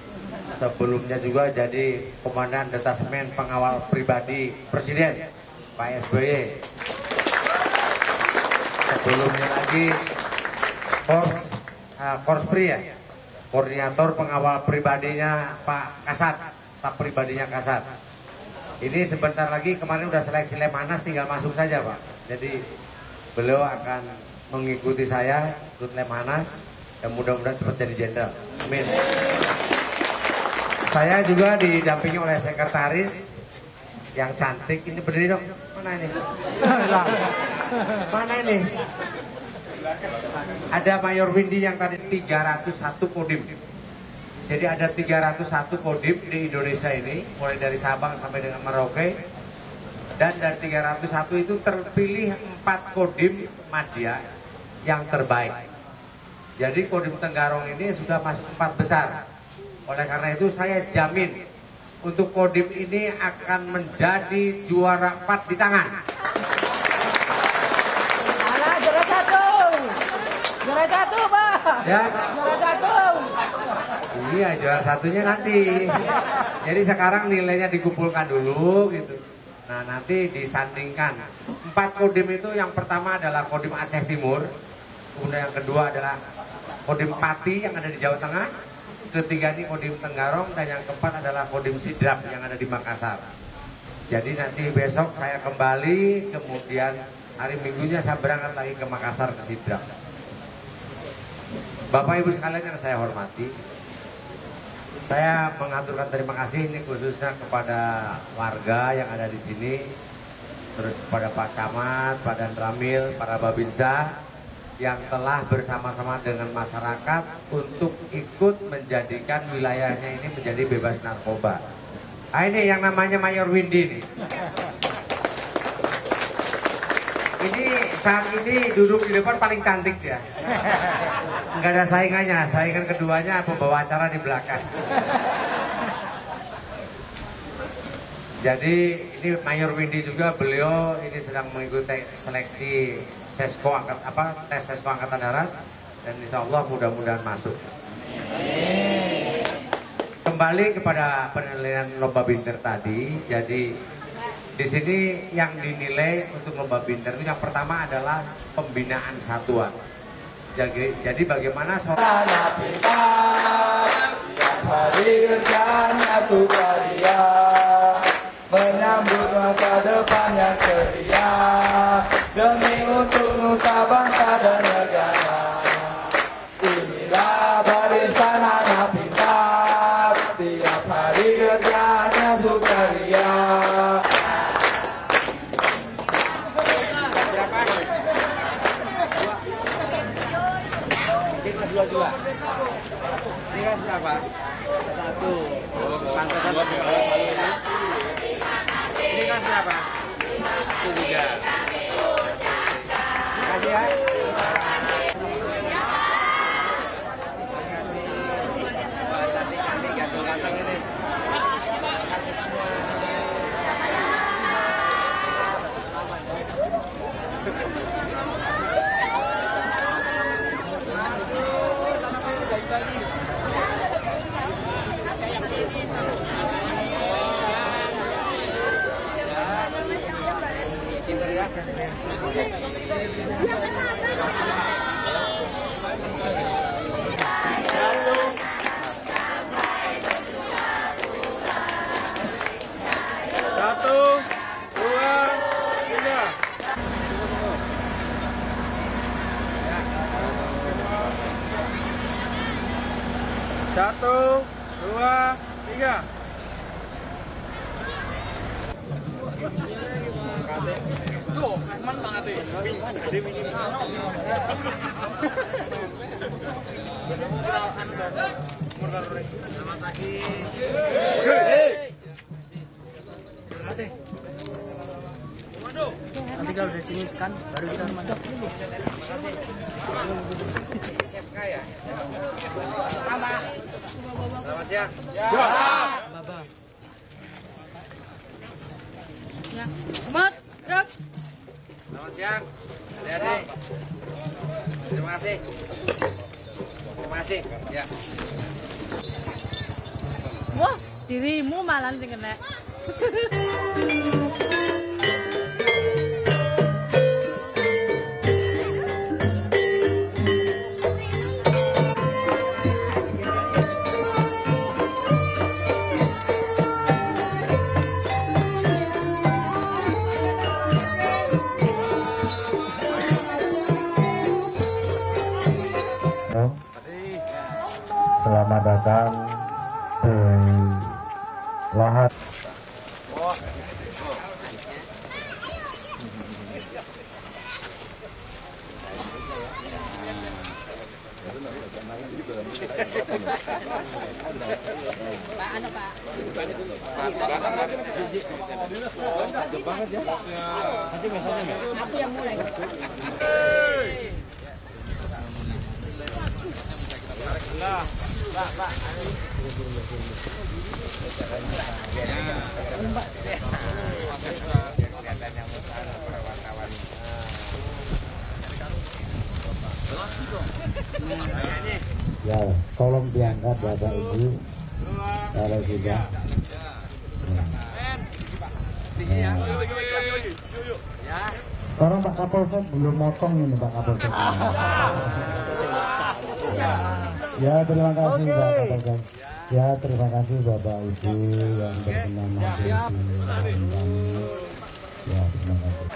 Sebelumnya juga jadi Komandan Detasemen Pengawal Pribadi Presiden, Pak SBY. Sebelumnya lagi Korspri ya, Koordinator Pengawal Pribadinya Pak Kasat, staf pribadinya Kasat. Ini sebentar lagi, kemarin udah seleksi Lemhanas, tinggal masuk saja Pak. Jadi beliau akan mengikuti saya ikut Lemhanas dan mudah-mudahan cepat jadi jenderal. Amin. Saya juga didampingi oleh sekretaris yang cantik. Ini berdiri dong. Mana ini? Mana ini? Ada Mayor Windy yang tadi 301 kodim. Jadi ada 301 kodim di Indonesia ini, mulai dari Sabang sampai dengan Merauke. Dan dari 301 itu terpilih 4 kodim madya yang terbaik. Jadi Kodim Tenggarong ini sudah masuk 4 besar. Oleh karena itu saya jamin untuk Kodim ini akan menjadi juara 4 di tangan. Alah, juara 1. Juara 1, Pak. Ya. Juara 1. Iya, juara satunya nanti. Jadi sekarang nilainya dikumpulkan dulu gitu. Nah, nanti disandingkan. 4 Kodim itu yang pertama adalah Kodim Aceh Timur. Kemudian yang kedua adalah Kodim Pati yang ada di Jawa Tengah. Ketiga ini Kodim Tenggarong. Dan yang keempat adalah Kodim Sidrap yang ada di Makassar. Jadi nanti besok saya kembali. Kemudian hari Minggunya saya berangkat lagi ke Makassar ke Sidrap. Bapak Ibu sekalian yang saya hormati, saya mengaturkan terima kasih ini khususnya kepada warga yang ada di sini, terus kepada Pak Camat, Pak Dan Ramil, para Babinsa yang telah bersama-sama dengan masyarakat untuk ikut menjadikan wilayahnya ini menjadi bebas narkoba. Nah, ini yang namanya Mayor Windy nih. Ini saat ini duduk di depan paling cantik dia. Nggak ada saingannya, saingan keduanya pembawa acara di belakang. Jadi ini Mayor Windy juga, beliau ini sedang mengikuti seleksi Sesko tes Sesko Angkatan Darat dan insya Allah mudah-mudahan masuk. Kembali kepada penilaian lomba binter tadi, jadi di sini yang dinilai untuk lomba binter itu yang pertama adalah pembinaan satuan. Jadi bagaimana Setiap hari kerjanya sukaria, menyambut masa depan yang ceria, demi untuk nusa bangsa dan negara. Inilah barisan anak pintar, tiap hari kerjanya sukaria. Dua. Ini kan berapa? 1. Pantesan 2. Ini kan berapa? 1 juga. Makasih ya. Makasih. Wah, cantik-cantik, ganteng-ganteng ini. Makasih semua. Satu, dua, tiga. Tuh, aman banget deh. Selamat pagi. Waduh. Nanti kalau dari sini kan baru kita masuk. Ya. Sama. Selamat siang. Siap. Baba. Ya. Mat, gerak. Selamat siang. Adik-adik. Terima kasih. Terima kasih. Ya. Wah, dirimu malah sing kena. Selamat datang di lahan. Pak, anu Pak. Aku yang mulai. Ya, tolong diangkat Bapak Ibu. Kalau tidak. Sekarang Pak Kapolsek belum motong ini Pak Kapolsek. Ya, terima kasih Pak Kapolsek. Ya, terima kasih Bapak Ibu yang berkenan hadir di ini. Ya, terima kasih.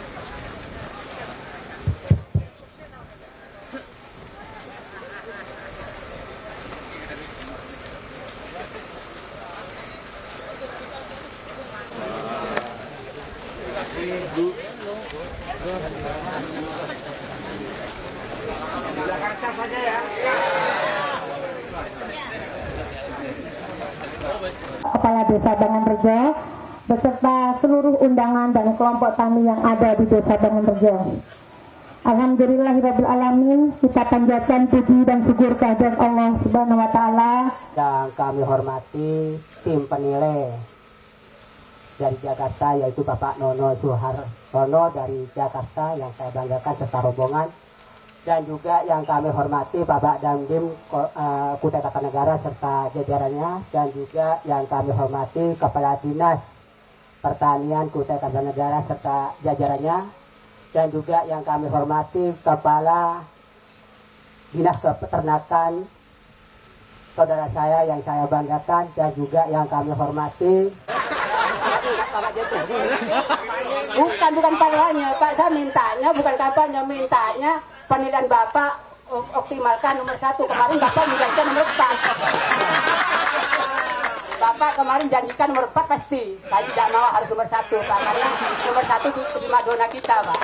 Kepala Desa Bangunrejo beserta seluruh undangan dan kelompok tani yang ada di Desa Bangunrejo. Alhamdulillahirrabbilalamin, kita panjatkan puji dan syukur kehadirat Allah Subhanahu wa Ta'ala. Yang kami hormati tim penilai dari Jakarta, yaitu Bapak Nono Suhartono dari Jakarta yang saya banggakan serta rombongan, dan juga yang kami hormati Bapak Dandim Kutai Kartanegara serta jajarannya, dan juga yang kami hormati Kepala Dinas Pertanian Kutai Kartanegara serta jajarannya, dan juga yang kami hormati Kepala Dinas Peternakan saudara saya yang saya banggakan, dan juga yang kami hormati bukan kampanye Pak, saya mintanya bukan kampanye, mintanya penilaian Bapak optimalkan nomor 1. Kemarin Bapak menjanjikan nomor 4. Bapak kemarin janjikan nomor 4 pasti. Saya tidak mau harus nomor 1 Pak, karena nomor 1 itu prima dona kita Pak.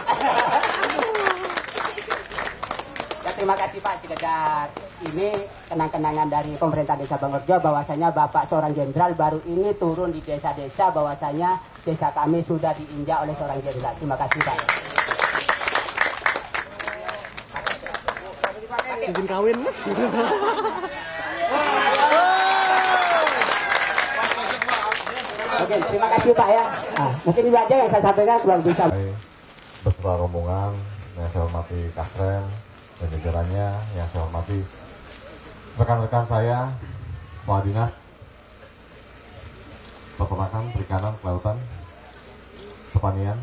Ya, terima kasih Pak. Sekedar ini kenang-kenangan dari pemerintah Desa Bangunrejo bahwasanya Bapak seorang jenderal baru ini turun di desa-desa, bahwasanya desa kami sudah diinjak oleh seorang jenderal. Terima kasih Pak. Izin kawin. Oke, terima kasih Pak ya. Nah, mungkin ini aja yang saya sampaikan, kurang bisa. Beserta rombongan yang saya hormati Kasrem dan jajarannya, yang saya hormati rekan-rekan saya, Kepala Dinas Peternakan, Perikanan, Kelautan, Pertanian,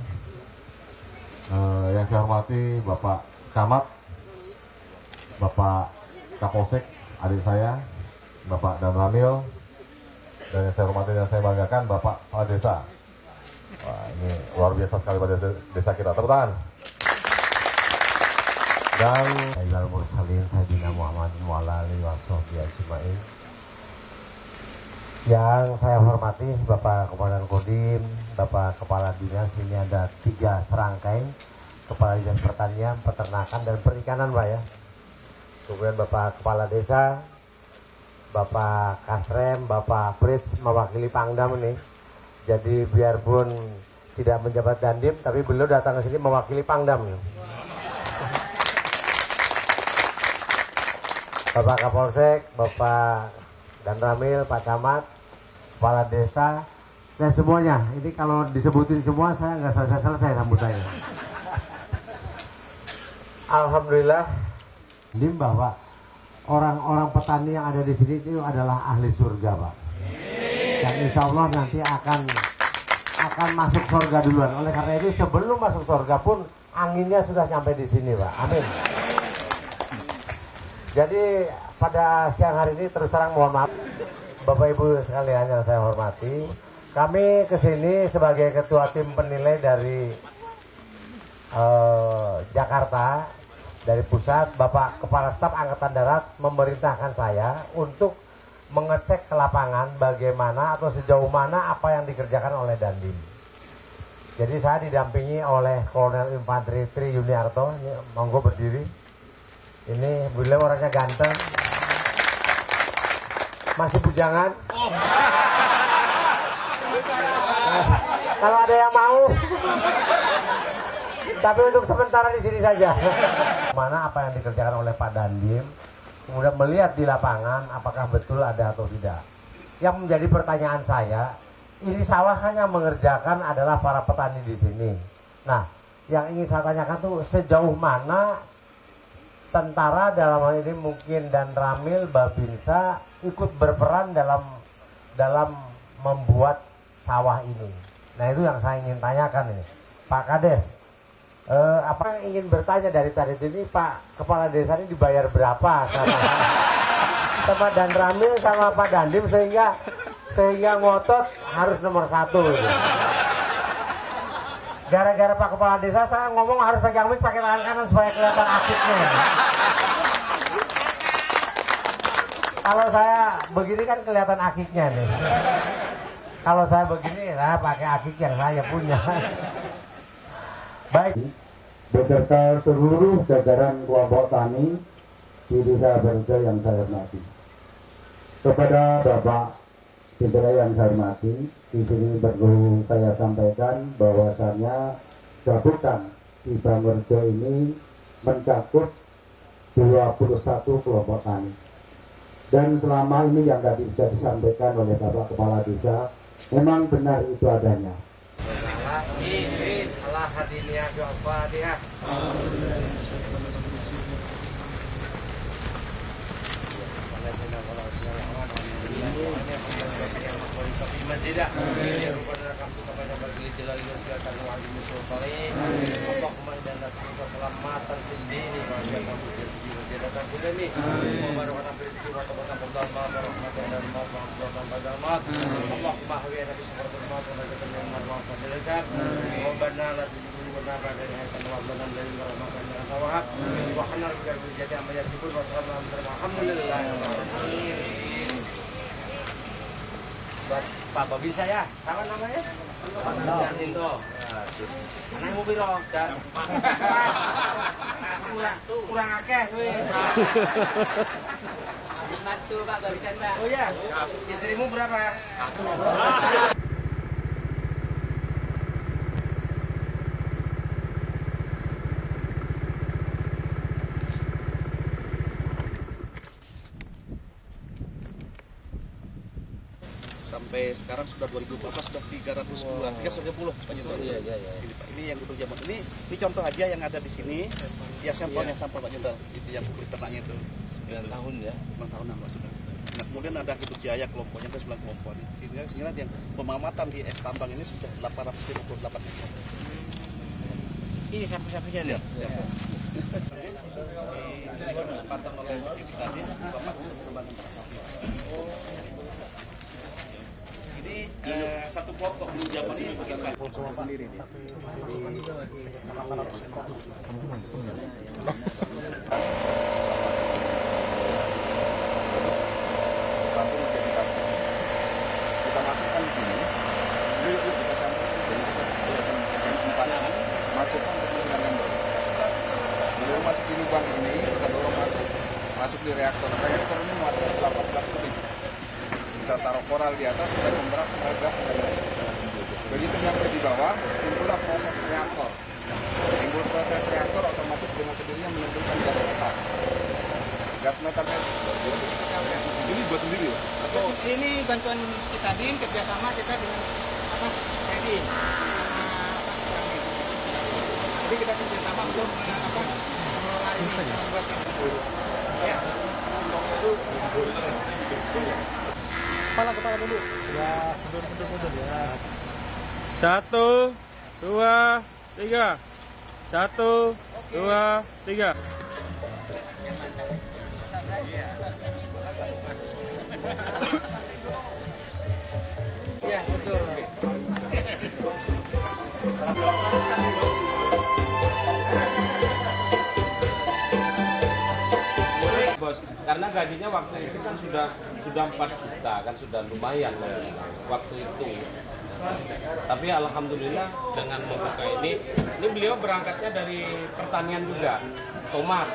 yang saya hormati Bapak Camat, Bapak Kapolsek, adik saya, Bapak Dan Ramil, dan yang saya hormati dan saya banggakan Bapak Kepala Desa. Wah, ini luar biasa sekali pada desa kita. Tepuk tangan. Dan Sayyidul Mursalin Sayyidina Muhammadin wa ala alihi washabbihi ajmain. Yang saya hormati Bapak Kepala Kodim, Bapak Kepala Dinas, ini ada 3 serangkai Kepala Dinas Pertanian, Peternakan, dan Perikanan Pak ya. Kemudian Bapak Kepala Desa, Bapak Kasrem, Bapak Frits mewakili Pangdam ini. Jadi biarpun tidak menjabat Dandim, tapi beliau datang ke sini mewakili Pangdam. Bapak Kapolsek, Bapak Dan Ramil, Pak Camat, Kepala Desa, dan semuanya. Ini kalau disebutin semua saya nggak selesai sambutannya. Alhamdulillah, bahwa orang-orang petani yang ada di sini itu adalah ahli surga Pak. Dan insya Allah nanti akan masuk surga duluan. Oleh karena itu sebelum masuk surga pun anginnya sudah sampai di sini Pak. Amin. Jadi pada siang hari ini terus terang mohon maaf Bapak Ibu sekalian yang saya hormati, kami kesini sebagai ketua tim penilai dari Jakarta, dari pusat. Bapak Kepala Staf Angkatan Darat memerintahkan saya untuk mengecek ke lapangan bagaimana atau sejauh mana apa yang dikerjakan oleh Dandim. Jadi saya didampingi oleh Kolonel Infanteri Tri Yuniarto, ini monggo berdiri. Ini beliau orangnya ganteng, masih bujangan. Kalau ada yang mau, tapi untuk sementara di sini saja. Mana apa yang dikerjakan oleh Pak Dandim, kemudian melihat di lapangan apakah betul ada atau tidak. Yang menjadi pertanyaan saya, ini sawah kan yang mengerjakan adalah para petani di sini. Nah, yang ingin saya tanyakan tuh sejauh mana tentara dalam hal ini mungkin dan Ramil, Babinsa ikut berperan dalam membuat sawah ini. Nah, itu yang saya ingin tanyakan ini, Pak Kades. Apa yang ingin bertanya dari tadi ini, Pak Kepala Desa ini dibayar berapa sama dan Ramil sama Pak Dandim sehingga ngotot harus nomor 1 gitu. Gara-gara Pak Kepala Desa saya ngomong harus pegang mic pakai tangan kanan supaya kelihatan akiknya. Kalau saya begini kan kelihatan akiknya nih. Kalau saya begini saya pakai akik yang saya punya. Baik. Beserta seluruh jajaran kelompok tani di Desa Berejo yang saya hormati. Kepada Bapak Citra yang saya hormati, di sini perlu saya sampaikan bahwasannya gabungan di Bangurjo ini mencakup 21 kelompok tani. Dan selama ini yang tadi sudah disampaikan oleh Bapak Kepala Desa, memang benar itu adanya. Allah hadiniah Al-Fatihah. Pak Babinsa ya, sama namanya? Dan itu, anak mau biro dan kurang akeh, Satu Pak Babinsa Mbak. Oh ya, istrimu berapa? Sampai sekarang sudah 2012 sudah 302, 310 Pak Jenderal. Iya. Ini yang duduk zaman ini contoh aja yang ada di sini. Ya sampelnya sampel Pak Jenderal. Itu yang kulit ternaknya itu 9 tahun ya. 9 tahun maksudnya. Nah, kemudian ada Gedung Jaya kelompoknya itu 9 kelompok. Ini sebenarnya yang pemamatan di es tambang ini sudah 858 hektar. Ini sapu-sapunya nih. Siapa? Ini kesempatan oleh tadi Bapak Kembang ini satu kelompok di zaman ini sendiri. Kita masukkan di sini. Masukkan ke mesin embor. Kemudian masuk di lubang ini, kita dorong masuk di reaktor. Reaktor ini muatan 18 kubik. Kita taruh koral di atas supaya memberat supaya gas mengalir. Begitu nyampe di bawah, timbullah proses reaktor. Timbul proses reaktor otomatis dengan sendirinya menimbulkan gas metan. Gas metan ini buat sendiri ya? Atau ini bantuan kita DIN kerjasama kita dengan TNI. Jadi kita kerjasama untuk mengelola ini. Ya. Kepala dulu. Ya, mundur ya. 1, 2, 3. 1, 2, 3. Ya, betul. Bos, karena gajinya waktu itu kan sudah 4 juta, kan sudah lumayan waktu itu. Tapi alhamdulillah dengan membuka ini beliau berangkatnya dari pertanian juga, tomat.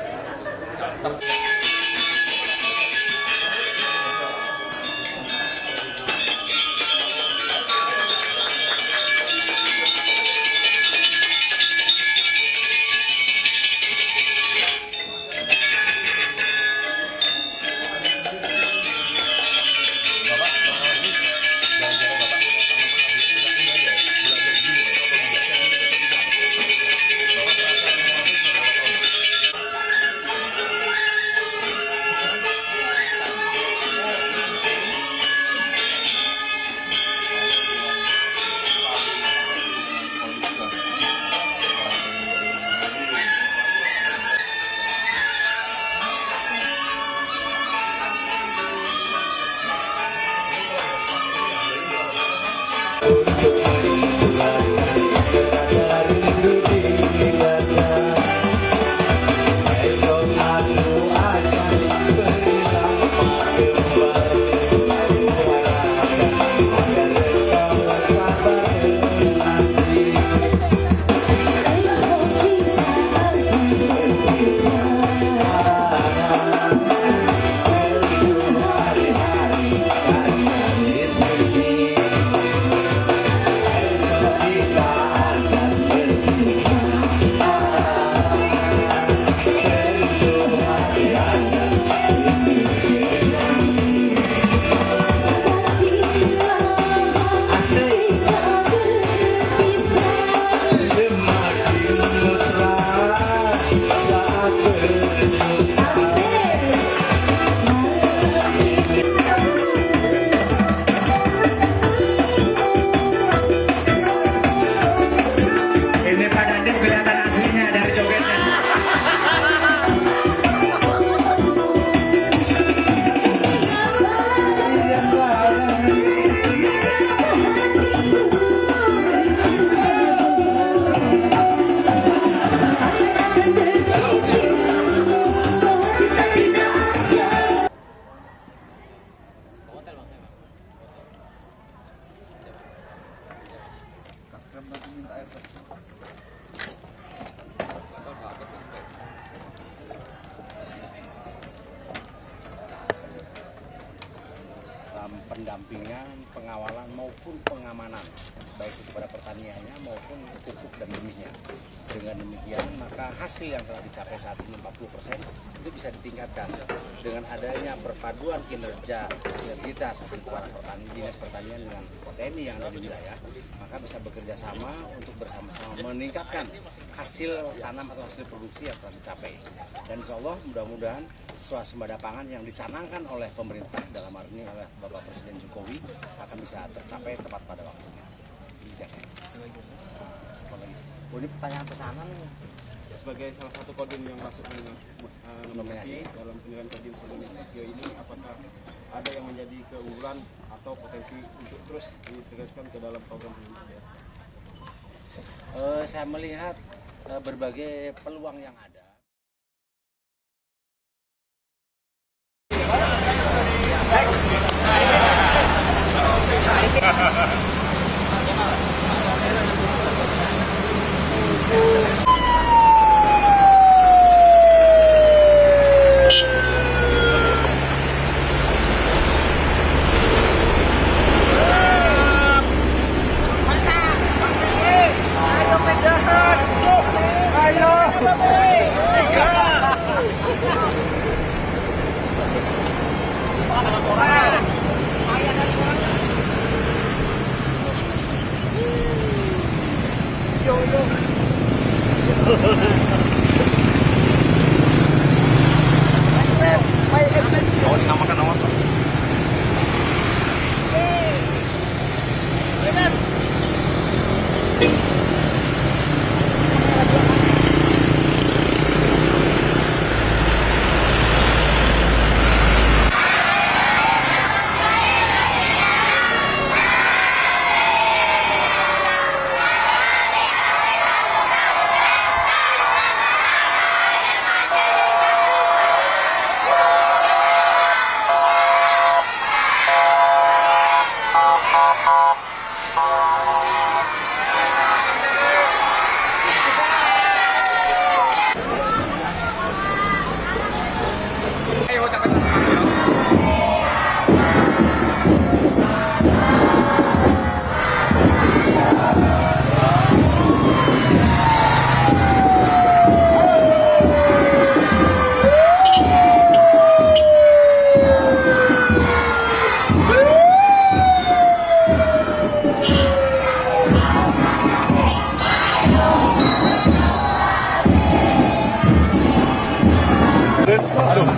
pendampingan, pengawalan maupun pengamanan, baik itu pada pertaniannya maupun pupuk dan benihnya. Dengan demikian maka hasil yang telah dicapai saat ini 40% itu bisa ditingkatkan dengan adanya perpaduan kinerja sinergitas antara dinas pertanian dengan TNI yang ada di wilayah, maka bisa bekerja sama untuk bersama-sama meningkatkan hasil tanam atau hasil produksi yang telah dicapai. Dan insya Allah mudah-mudahan swasembada pangan yang dicanangkan oleh pemerintah dalam hal ini oleh Bapak Presiden Jokowi akan bisa tercapai tepat pada waktunya. Ini pertanyaan pesanan sebagai salah satu kodim yang masuk nominasi dalam penilaian kodim Indonesia ini, apakah ada yang menjadi keunggulan atau potensi untuk terus ditegaskan ke dalam program ini? Saya melihat berbagai peluang yang ada.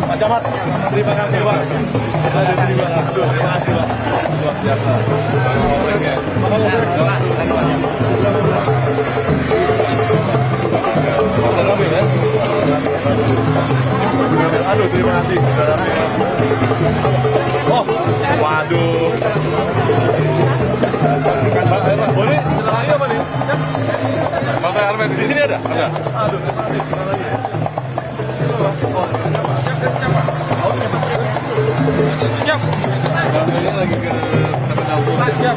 Pak Camat, terima kasih Pak. Terima kasih Pak. Luar biasa. Aduh, terima kasih. Oh, waduh. Boleh, lagi apa nih? Bapak Almet di sini ada? Ada. Aduh, terima kasih. Siap. Ini lagi ke siap.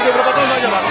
Udah berapa tahun aja, Pak?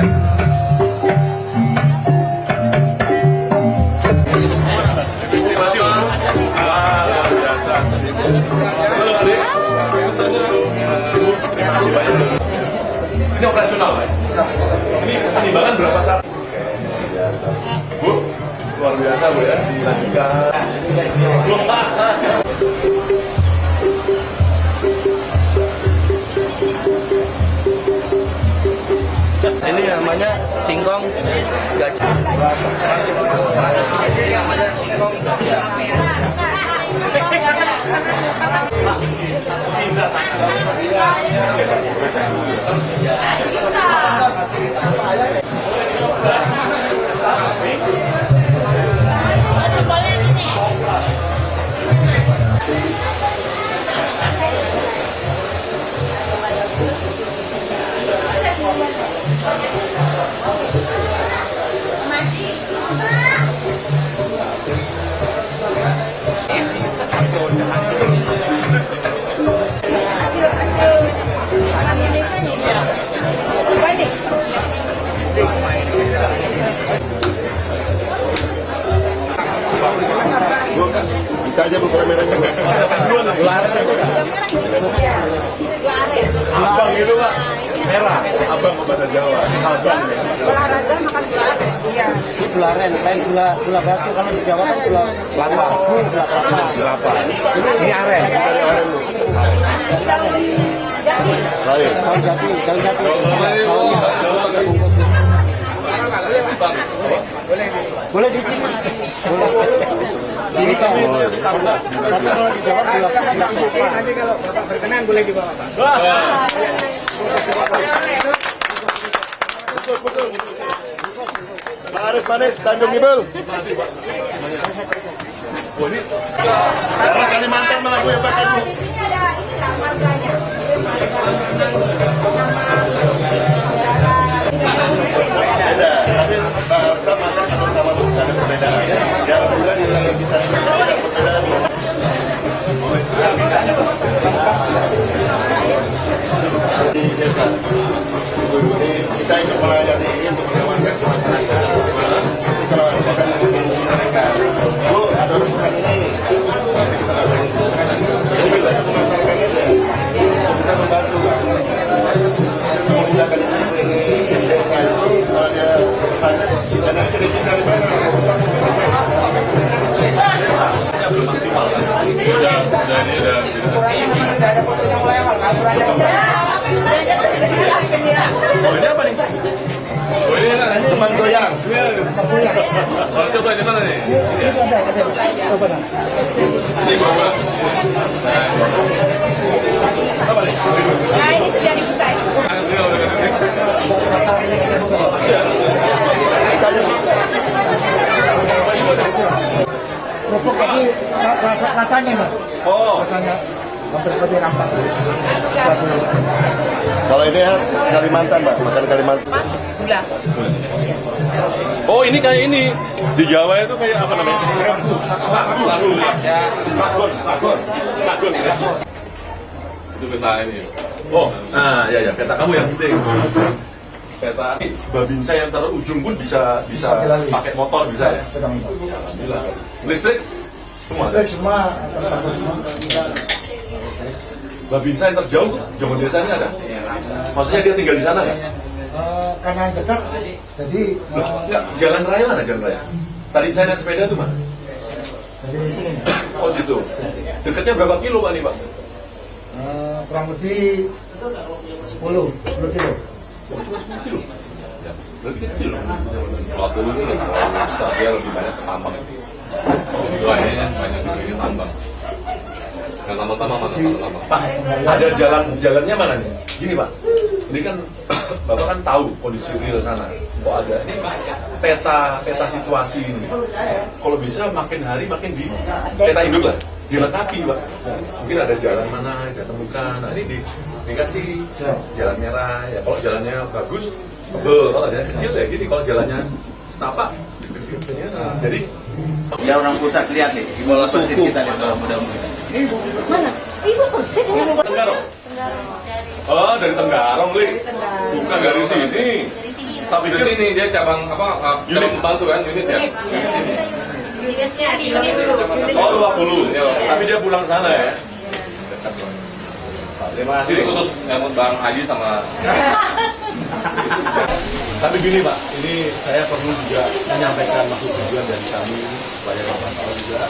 Ini operasional, Pak? Ini penimbangan berapa saat? Bu, luar biasa Bu ya, dilanjutkan. Ini namanya singkong gajah. Ini namanya singkong gajah. Kita aja buku merahnya. Abang gitu Pak, merah. Abang ke Bahasa Jawa. Abang. Olahraga makan gula aren. Iya. Gula aren, lain gula batu. Kalau di Jawa kan gula kelapa. Gula kelapa. Ini aren. Dari aren lu. Lain. Daun jati. Boleh dicicip. Ini kan. Tapi kalau di Jawa gula kelapa. Nanti kalau Bapak berkenan boleh dibawa Pak. Betul. Manis, Tanjung Gibel. Sekarang Kalimantan malah gue yang pakai dulu. Beda, tapi bahasa makan sama tuh ada perbedaan. Jalan bulan di sana kita ada perbedaan. Di desa, kita itu melayani untuk menawarkan ke masyarakat. Tapi kalau bukan mereka, Bu, ada urusan ini, kita datang. Jadi kita itu memasarkan aja, kita membantu. Menjaga di desa itu kalau dia bertanya, dan akhirnya kita di mana? Belum maksimal kan? Ada porsi yang lewat, Oh ini apa nih? Oh ini teman goyang. Kalau coba di mana nih? Coba. Ini coba. Apa nih? Nah ini sudah dibuka. Kerupuk ini rasanya Mbak. Oh. Rasanya hampir seperti rampak. Kalau ini khas Kalimantan, Mbak, makan Kalimantan. Gula. Oh ini kayak ini di Jawa itu kayak apa namanya? Sagu. Ya. Sagun. Itu peta ini. Oh, nah ya peta kamu yang penting. Peta Babinsa yang terujung pun bisa pakai motor bisa ya. Alhamdulillah. Listrik semua. Listrik semua, semua. Babinsa yang terjauh, Jombang Desa ini ada? Maksudnya dia tinggal di sana nggak? Karena dekat, jadi Enggak, jalan raya mana jalan raya? Tadi saya naik sepeda tuh mana? dari sini. Oh situ. Dekatnya berapa kilo Pak nih Pak? Kurang lebih 10 kilo. Cuma 10 kilo? Berarti kecil loh. Kalau dulu ini kan besar, dia lebih banyak ke tambang. Kayaknya banyak di tambang. Yang sama-sama mana? Pak, ada jalannya mana nih? Gini Pak, ini kan Bapak kan tahu kondisi real sana. Kok ada ini peta situasi ini. Kalau bisa makin hari makin di peta induk lah, dilengkapi Pak. Mungkin ada jalan mana kita temukan. Nah ini dikasih jalan merah. Ya kalau jalannya bagus, kalau jalannya kecil ya gini. Kalau jalannya setapak, jadi Ya orang pusat lihat nih, di bola persis kita lihat kalau mudah-mudahan. Mana? Ibu persis ya? Tenggarong. Oh dari Tenggarong, Li. Bukan dari sini. Dari sini. Tapi di sini dia cabang cabang pembantu kan, unit ya. Di sini. Unitnya di unit. Oh, 20. Ya, tapi dia pulang sana ya. Dekat. Terima kasih. Ini khusus nyambut Bang Haji sama. Tapi gini Pak, ini saya perlu juga menyampaikan maksud tujuan dari kami supaya Bapak tahu juga,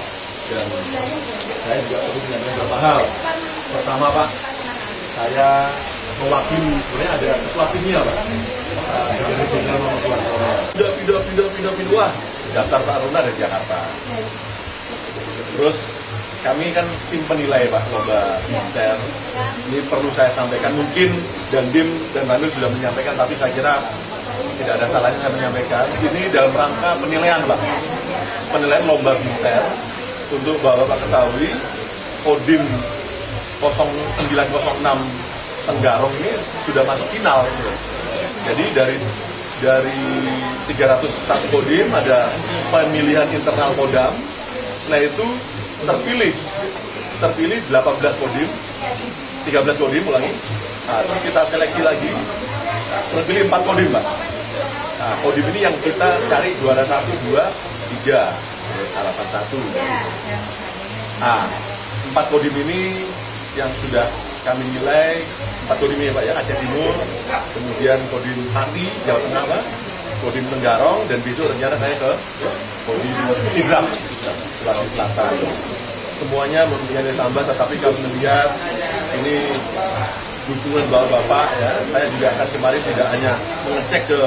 dan saya juga perlu menyampaikan beberapa hal. Pertama Pak, saya mewakili, sebenarnya ada ketua timnya Pak, dari Jenderal Muhammad Suhartono. Pindah, wah, daftar Pak Aruna dari Jakarta. Terus kami kan tim penilai Pak, lomba Binter. Ini perlu saya sampaikan, mungkin Dandim dan Bandung sudah menyampaikan, tapi saya kira tidak ada salahnya saya menyampaikan. Ini dalam rangka penilaian Pak, penilaian lomba Binter. Untuk Bapak ketahui, Kodim 0906 Tenggarong ini sudah masuk final gitu. Jadi dari 301 Kodim ada pemilihan internal Kodam. Setelah itu terpilih 18 Kodim, 13 Kodim ulangi. Nah, terus kita seleksi lagi, terpilih 4 Kodim Pak. Nah, Kodim ini yang kita cari juara 1, 2, 3, harapan 1. Nah, 4 Kodim ini yang sudah kami nilai, 4 Kodim ini Pak ya, Aceh Timur, kemudian Kodim Pati, Jawa Tengah Pak, Kodim Tenggarong, dan besok rencana saya ke Kodim Sidrap, Sulawesi Selatan. Semuanya mempunyai nilai tambah, tetapi kami melihat ini dukungan bapak-bapak ya, saya juga akan kemarin tidak hanya mengecek ke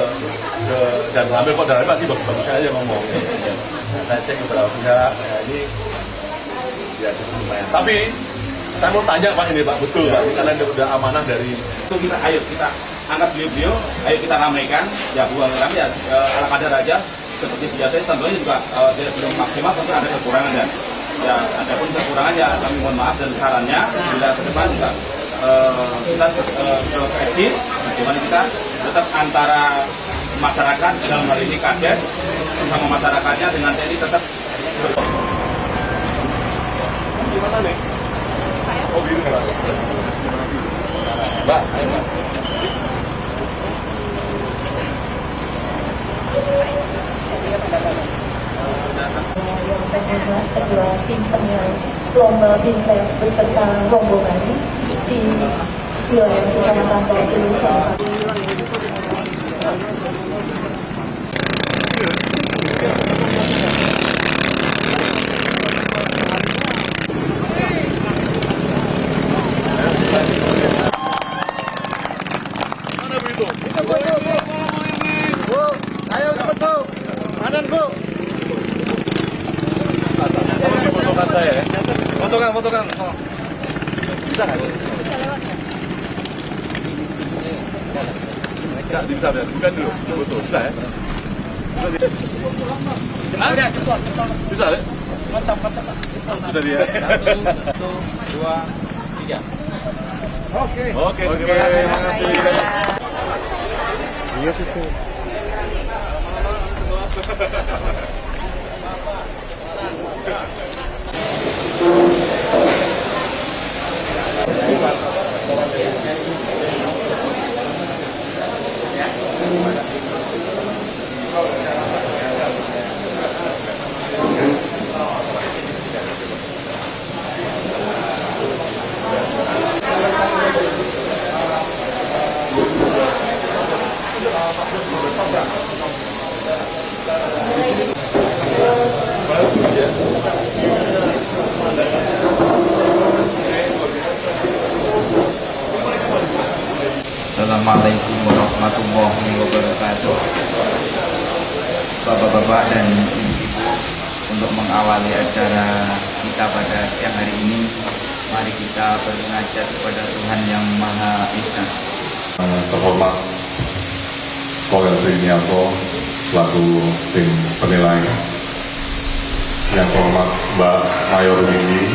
dan hamil kok dan pasti bagus-bagus aja ngomong. Nah, saya cek beberapa pihak, ya ini ya cukup lumayan. Tapi saya mau tanya Pak ini Pak, betul Pak, karena udah amanah dari Itu kita angkat beliau, ayo kita ramaikan, ya buang rame ya ala kadar aja seperti biasa. Tentunya juga dia belum maksimal, tapi ada kekurangan dan ya ada pun kekurangan ya kami mohon maaf, dan sarannya bila ke depan juga kita eksis bagaimana kita tetap antara masyarakat dalam hal ini Kades bersama masyarakatnya dengan TNI tetap gimana nih? Oh gitu Mbak. Mbak, ayo Mbak. Kedua tim penilai lomba Binter beserta rombongan di wilayah Kecamatan Bawah. Ayo cepet Bu, kanan Bu. Fotokan saya ya. Fotokan. Oh. Bisa nggak? Bisa lewat ya? Bisa, bukan dulu. Foto, bisa ya? Bisa ya? Mantap. Bisa dia. 1, 2, 3. Oke, terima kasih. Iya situ. Assalamualaikum warahmatullahi wabarakatuh. Bapak-bapak dan ibu-ibu, untuk mengawali acara kita pada siang hari ini, mari kita bermunajat kepada Tuhan Yang Maha Esa. Terhormat Kolonel Trinianto selaku tim penilai, yang terhormat Mbak Mayor Windy,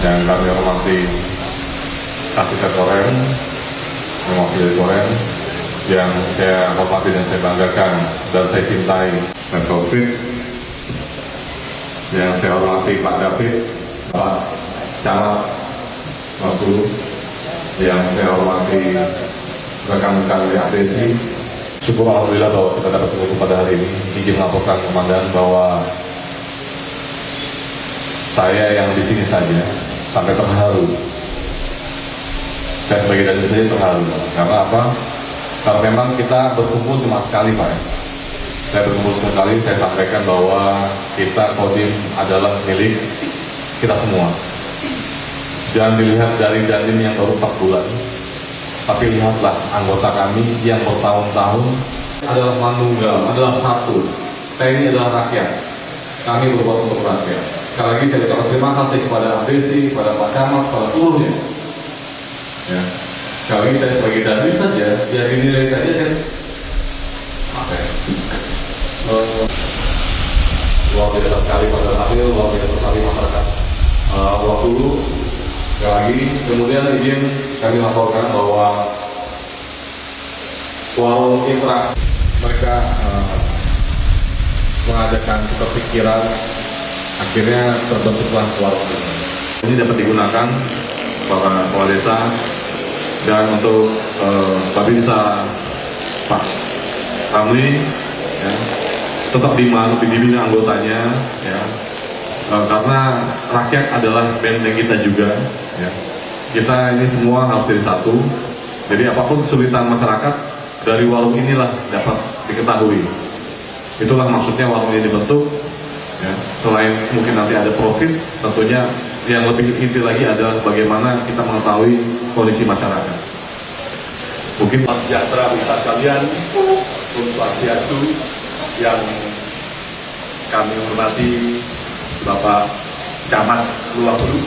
yang kami hormati Kasih Korem, mewakili Korem, yang saya hormati dan saya banggakan dan saya cintai, dan Taufik, yang saya hormati Pak David, Pak Camat, Pak Guru, yang saya hormati rekan-rekan dari APC. Syukur alhamdulillah bahwa kita dapat bertemu pada hari ini. Izin melaporkan komandan bahwa saya yang di sini saja sampai terharu. Saya sebagai dandim saja terharu. Karena apa? Karena memang kita berkumpul cuma sekali, Pak. Saya berkumpul sekali, saya sampaikan bahwa kita Kodim adalah milik kita semua. Jangan dilihat dari dandim yang baru 4 bulan, tapi lihatlah anggota kami yang bertahun-tahun adalah manunggal, adalah satu. TNI adalah rakyat. Kami berbuat untuk rakyat. Sekali lagi saya ucapkan terima kasih kepada APC, kepada Pak Camat, kepada seluruhnya. Ya. Sekali lagi saya sebagai dandim saja, ya dinilai saja saya apa ya? Luar biasa sekali pada Rahil, luar biasa sekali masyarakat Wakulu. Sekali lagi, kemudian izin kami laporkan bahwa warung interaksi mereka mengadakan tukar pikiran, akhirnya terbentuklah warung ini dapat digunakan para kepala desa dan untuk Babinsa Pak Ramli ya, tetap dibina anggotanya ya. Karena rakyat adalah benteng kita juga ya. Kita ini semua harus jadi satu. Jadi apapun kesulitan masyarakat, dari warung inilah dapat diketahui. Itulah maksudnya warung ini dibentuk ya. Selain mungkin nanti ada profit, tentunya yang lebih inti lagi adalah bagaimana kita mengetahui kondisi masyarakat. Mungkin sejahtera kita sekalian, Om Swastiastu, yang kami hormati Bapak Camat Luwakulu,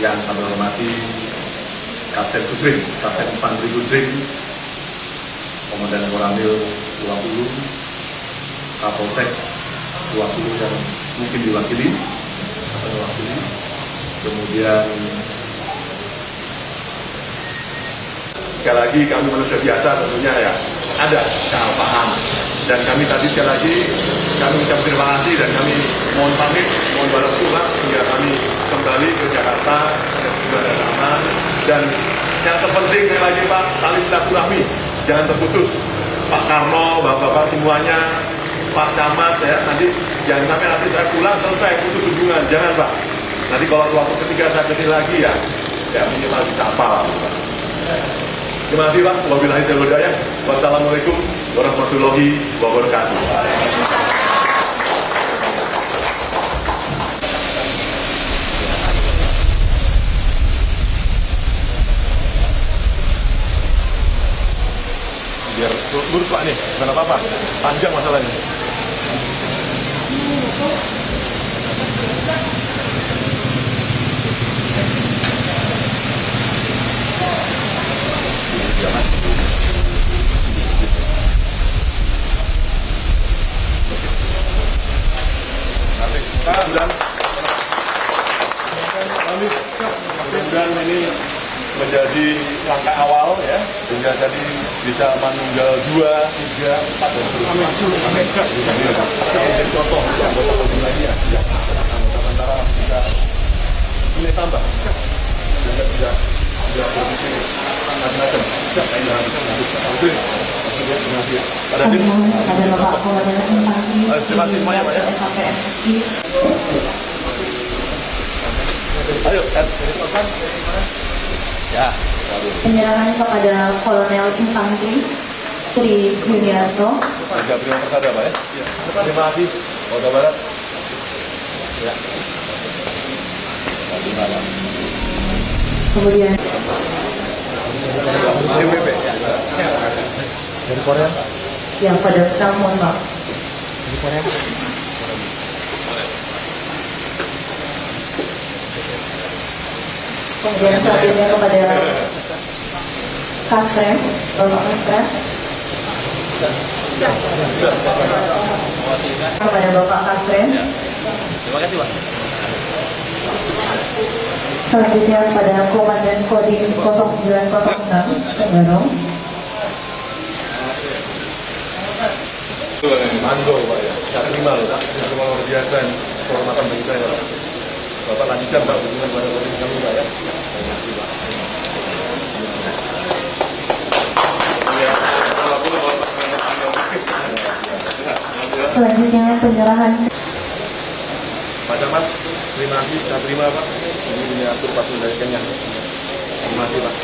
yang kami hormati Kapten Kusring, Kapten Infanteri Kusring, Komandan Koramil Luwakulu, Kapolsek Luwakulu yang mungkin diwakili, kemudian sekali lagi kami manusia biasa tentunya ya ada salah paham. Dan kami tadi sekali lagi kami ucap terima kasih dan kami mohon pamit, mohon balas Tuhan hingga kami kembali ke Jakarta dan juga ada aman. Dan yang terpenting sekali lagi Pak, tali silaturahmi jangan terputus. Pak Karno, bapak-bapak semuanya, Pak Camat ya, nanti jangan sampai nanti saya pulang selesai putus hubungan, jangan Pak. Nanti kalau suatu ketika saya kesini lagi ya minimal bisa apa lah Pak. Terima kasih Pak. Wabillahi taufiq wal hidayah. Wassalamualaikum warahmatullahi wabarakatuh. Biar lurus Pak nih, bukan apa-apa. Panjang masalahnya. Mudah-mudahan ini menjadi langkah awal ya, sehingga tadi bisa manunggal 2, 3, 4 dan seterusnya. Amin. Jadi contoh bisa anggota Kodim lainnya, anggota bisa nilai tambah, sehingga tidak berpikir macam-macam. Terima kasih semuanya Pak ya. Ayo, ya. Penyerangan kepada Kolonel Infanteri Tri Yuniarto. Tiga Prima Persada Pak ya. Terima kasih. Polda Barat. Ya. Kemudian MPP. Dari Korea. Yang pada pertama mohon maaf. Dari Korea. Kemudian selanjutnya kepada Kasrem, Bapak Kasrem. Kepada Bapak Kasrem. Terima kasih Pak. Selanjutnya kepada Komandan Kodim 0906 Tenggarong. Manggo Pak ya. Saya terima loh Pak. Itu luar biasa. Kehormatan bagi saya Pak. Bapak lanjutkan Pak hubungan pada Kodim kami Pak ya. Terima kasih Pak. penyerahan. Pak Camat, terima kasih, saya terima Pak. Ini miniatur patung dari Kenya. Terima kasih Pak.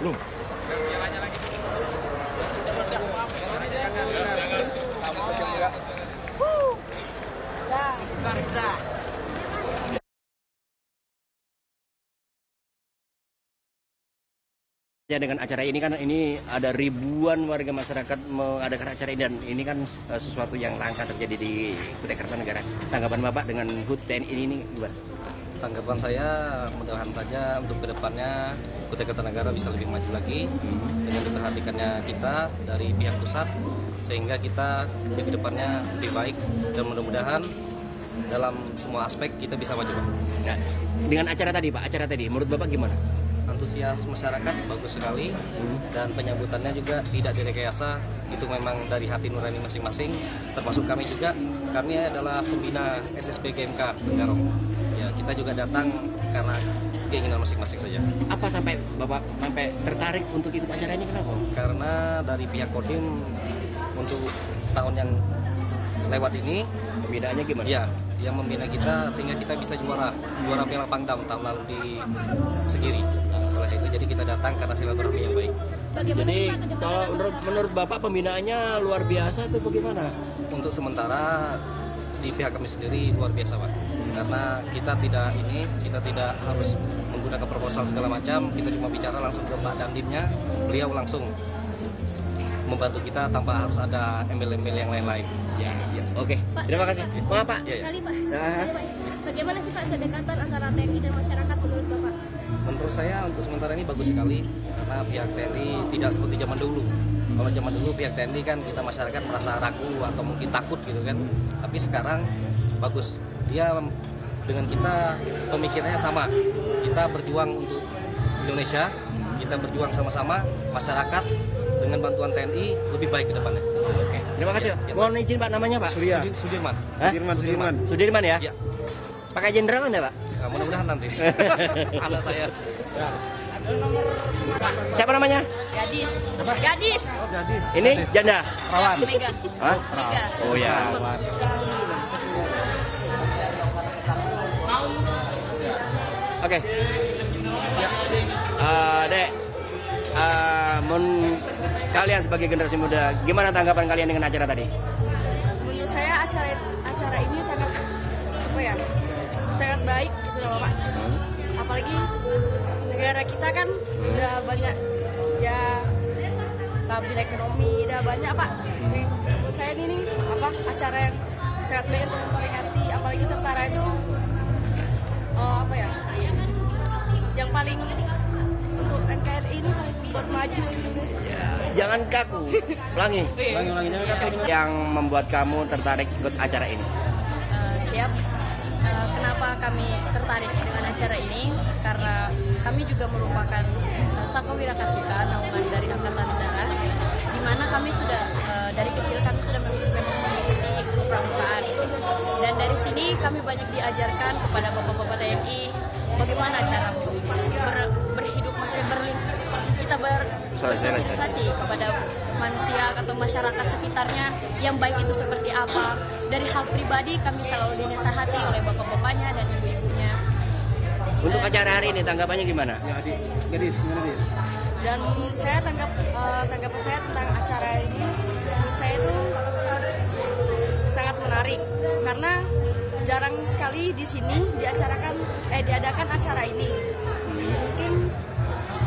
Belum. Ya, dengan acara ini kan ini ada ribuan warga masyarakat mengadakan acara ini dan ini kan sesuatu yang langka terjadi di Kutai Kartanegara. Tanggapan Bapak dengan HUT TNI ini gimana? Tanggapan saya mudah-mudahan saja untuk kedepannya Kutai Kartanegara bisa lebih maju lagi dengan diperhatikannya kita dari pihak pusat sehingga kita di kedepannya lebih baik dan mudah-mudahan dalam semua aspek kita bisa maju. Nah, dengan acara tadi Pak, menurut Bapak gimana? Antusias masyarakat bagus sekali dan penyambutannya juga tidak direkayasa, itu memang dari hati nurani masing-masing, termasuk kami juga. Kami adalah pembina SSB GMK Tenggarong. Ya, kita juga datang karena keinginan masing-masing saja. Apa sampai Bapak tertarik untuk ikut acara ini, kenapa? Karena dari pihak Kodim untuk tahun yang lewat ini pembinaannya gimana? Ya, dia membina kita sehingga kita bisa juara Piala Pangdam tahun lalu di Segiri. Oleh itu jadi kita datang karena silaturahmi yang baik. Jadi kalau menurut Bapak pembinaannya luar biasa itu bagaimana? Untuk sementara di pihak kami sendiri luar biasa Pak. Karena kita tidak harus menggunakan proposal segala macam, kita cuma bicara langsung ke Pak Dandimnya, beliau langsung membantu kita tanpa harus ada embel-embel yang lain-lain. Ya. Oke. Terima kasih. Maaf Pak. Ya. Bagaimana sih Pak kedekatan antara TNI dan masyarakat menurut Bapak? Menurut saya untuk sementara ini bagus sekali karena pihak TNI tidak seperti zaman dulu. Kalau zaman dulu pihak TNI kan kita masyarakat merasa ragu atau mungkin takut gitu kan. Tapi sekarang bagus. Dia dengan kita pemikirannya sama. Kita berjuang untuk Indonesia, kita berjuang sama-sama, masyarakat dengan bantuan TNI lebih baik ke depannya. Oke. Terima kasih. Mohon izin Pak, namanya Pak? Sudirman. Sudirman ya? Ya. Pakai jenderal Anda Pak? Nah, mudah-mudahan nanti. Anak saya. Ya. Siapa namanya? Gadis. Gadis. Oh, Gadis. Ini janda? Perawan. Mega. Hah? Mega. Oh ya. Oke. Dek, kalian sebagai generasi muda, gimana tanggapan kalian dengan acara tadi? Menurut saya acara ini sangat sangat baik gitu loh Pak. Apalagi negara kita kan udah banyak ya stabil ekonomi, udah banyak Pak. Menurut saya ini acara yang sangat baik untuk memperingati, apalagi tentara itu paling untuk NKRI ini paling bermaju Indonesia. Jangan kaku, ulangi. Yang membuat kamu tertarik ikut acara ini? Siap. Kenapa kami tertarik dengan acara ini? Karena kami juga merupakan Saka Wira Kartika, naungan dari Angkatan Darat, di mana kami sudah dari kecil kami sudah mengikuti kepramukaan. Dan dari sini kami banyak diajarkan kepada bapak-bapak TNI bagaimana cara berhidup, maksudnya kita bersosialisasi kepada manusia atau masyarakat sekitarnya yang baik itu seperti apa. Dari hal pribadi kami selalu dinasihati oleh bapak-bapaknya dan ibu-ibunya. Untuk acara hari ini tanggapannya gimana? Gadis, gimana Gadis? Dan menurut saya tanggapan saya tentang acara ini, menurut saya itu sangat menarik karena jarang sekali di sini diadakan acara ini. Mungkin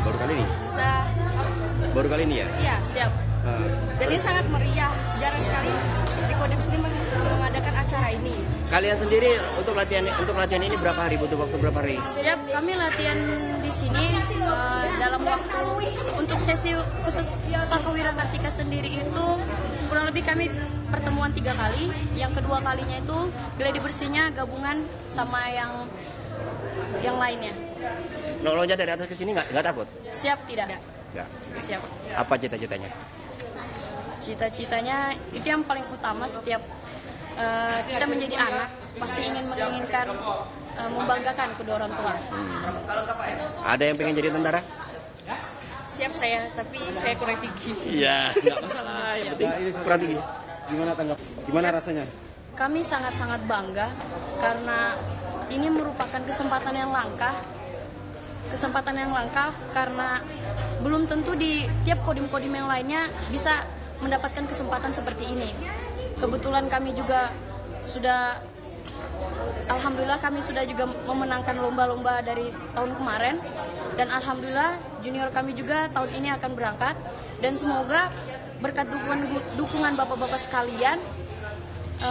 baru kali ini? Baru kali ini ya? Iya, siap. Jadi sangat meriah, jarang sekali di Kodim sini mengadakan acara ini. Kalian sendiri untuk latihan ini berapa hari, butuh waktu berapa hari? Siap, kami latihan di sini dalam waktu untuk sesi khusus Saka Wira Kartika sendiri itu kurang lebih kami pertemuan 3 kali. Yang kedua kalinya itu gladi bersihnya gabungan sama yang lainnya. Loncat dari atas ke sini nggak takut? Siap, tidak? Nggak. Siap. Apa cita-citanya? Cita-citanya itu yang paling utama. Setiap kita menjadi anak pasti menginginkan membanggakan kedua orang tua. Ada yang pengen jadi tentara? Siap saya, tapi saya kurang tinggi. Iya, nggak masalah. Yang penting kurang tinggi. Gimana rasanya? Kami sangat-sangat bangga karena ini merupakan kesempatan yang langka. Kesempatan yang langka karena belum tentu di tiap kodim-kodim yang lainnya bisa mendapatkan kesempatan seperti ini. Kebetulan kami juga sudah, alhamdulillah kami sudah juga memenangkan lomba-lomba dari tahun kemarin. Dan alhamdulillah junior kami juga tahun ini akan berangkat. Dan semoga berkat dukungan bapak-bapak sekalian,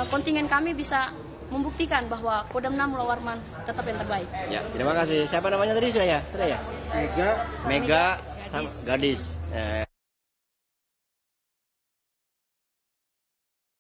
kontingen kami bisa membuktikan bahwa Kodam 6 Pulau Warman tetap yang terbaik. Ya, terima kasih. Siapa namanya tadi sudah ya? Mega Gadis.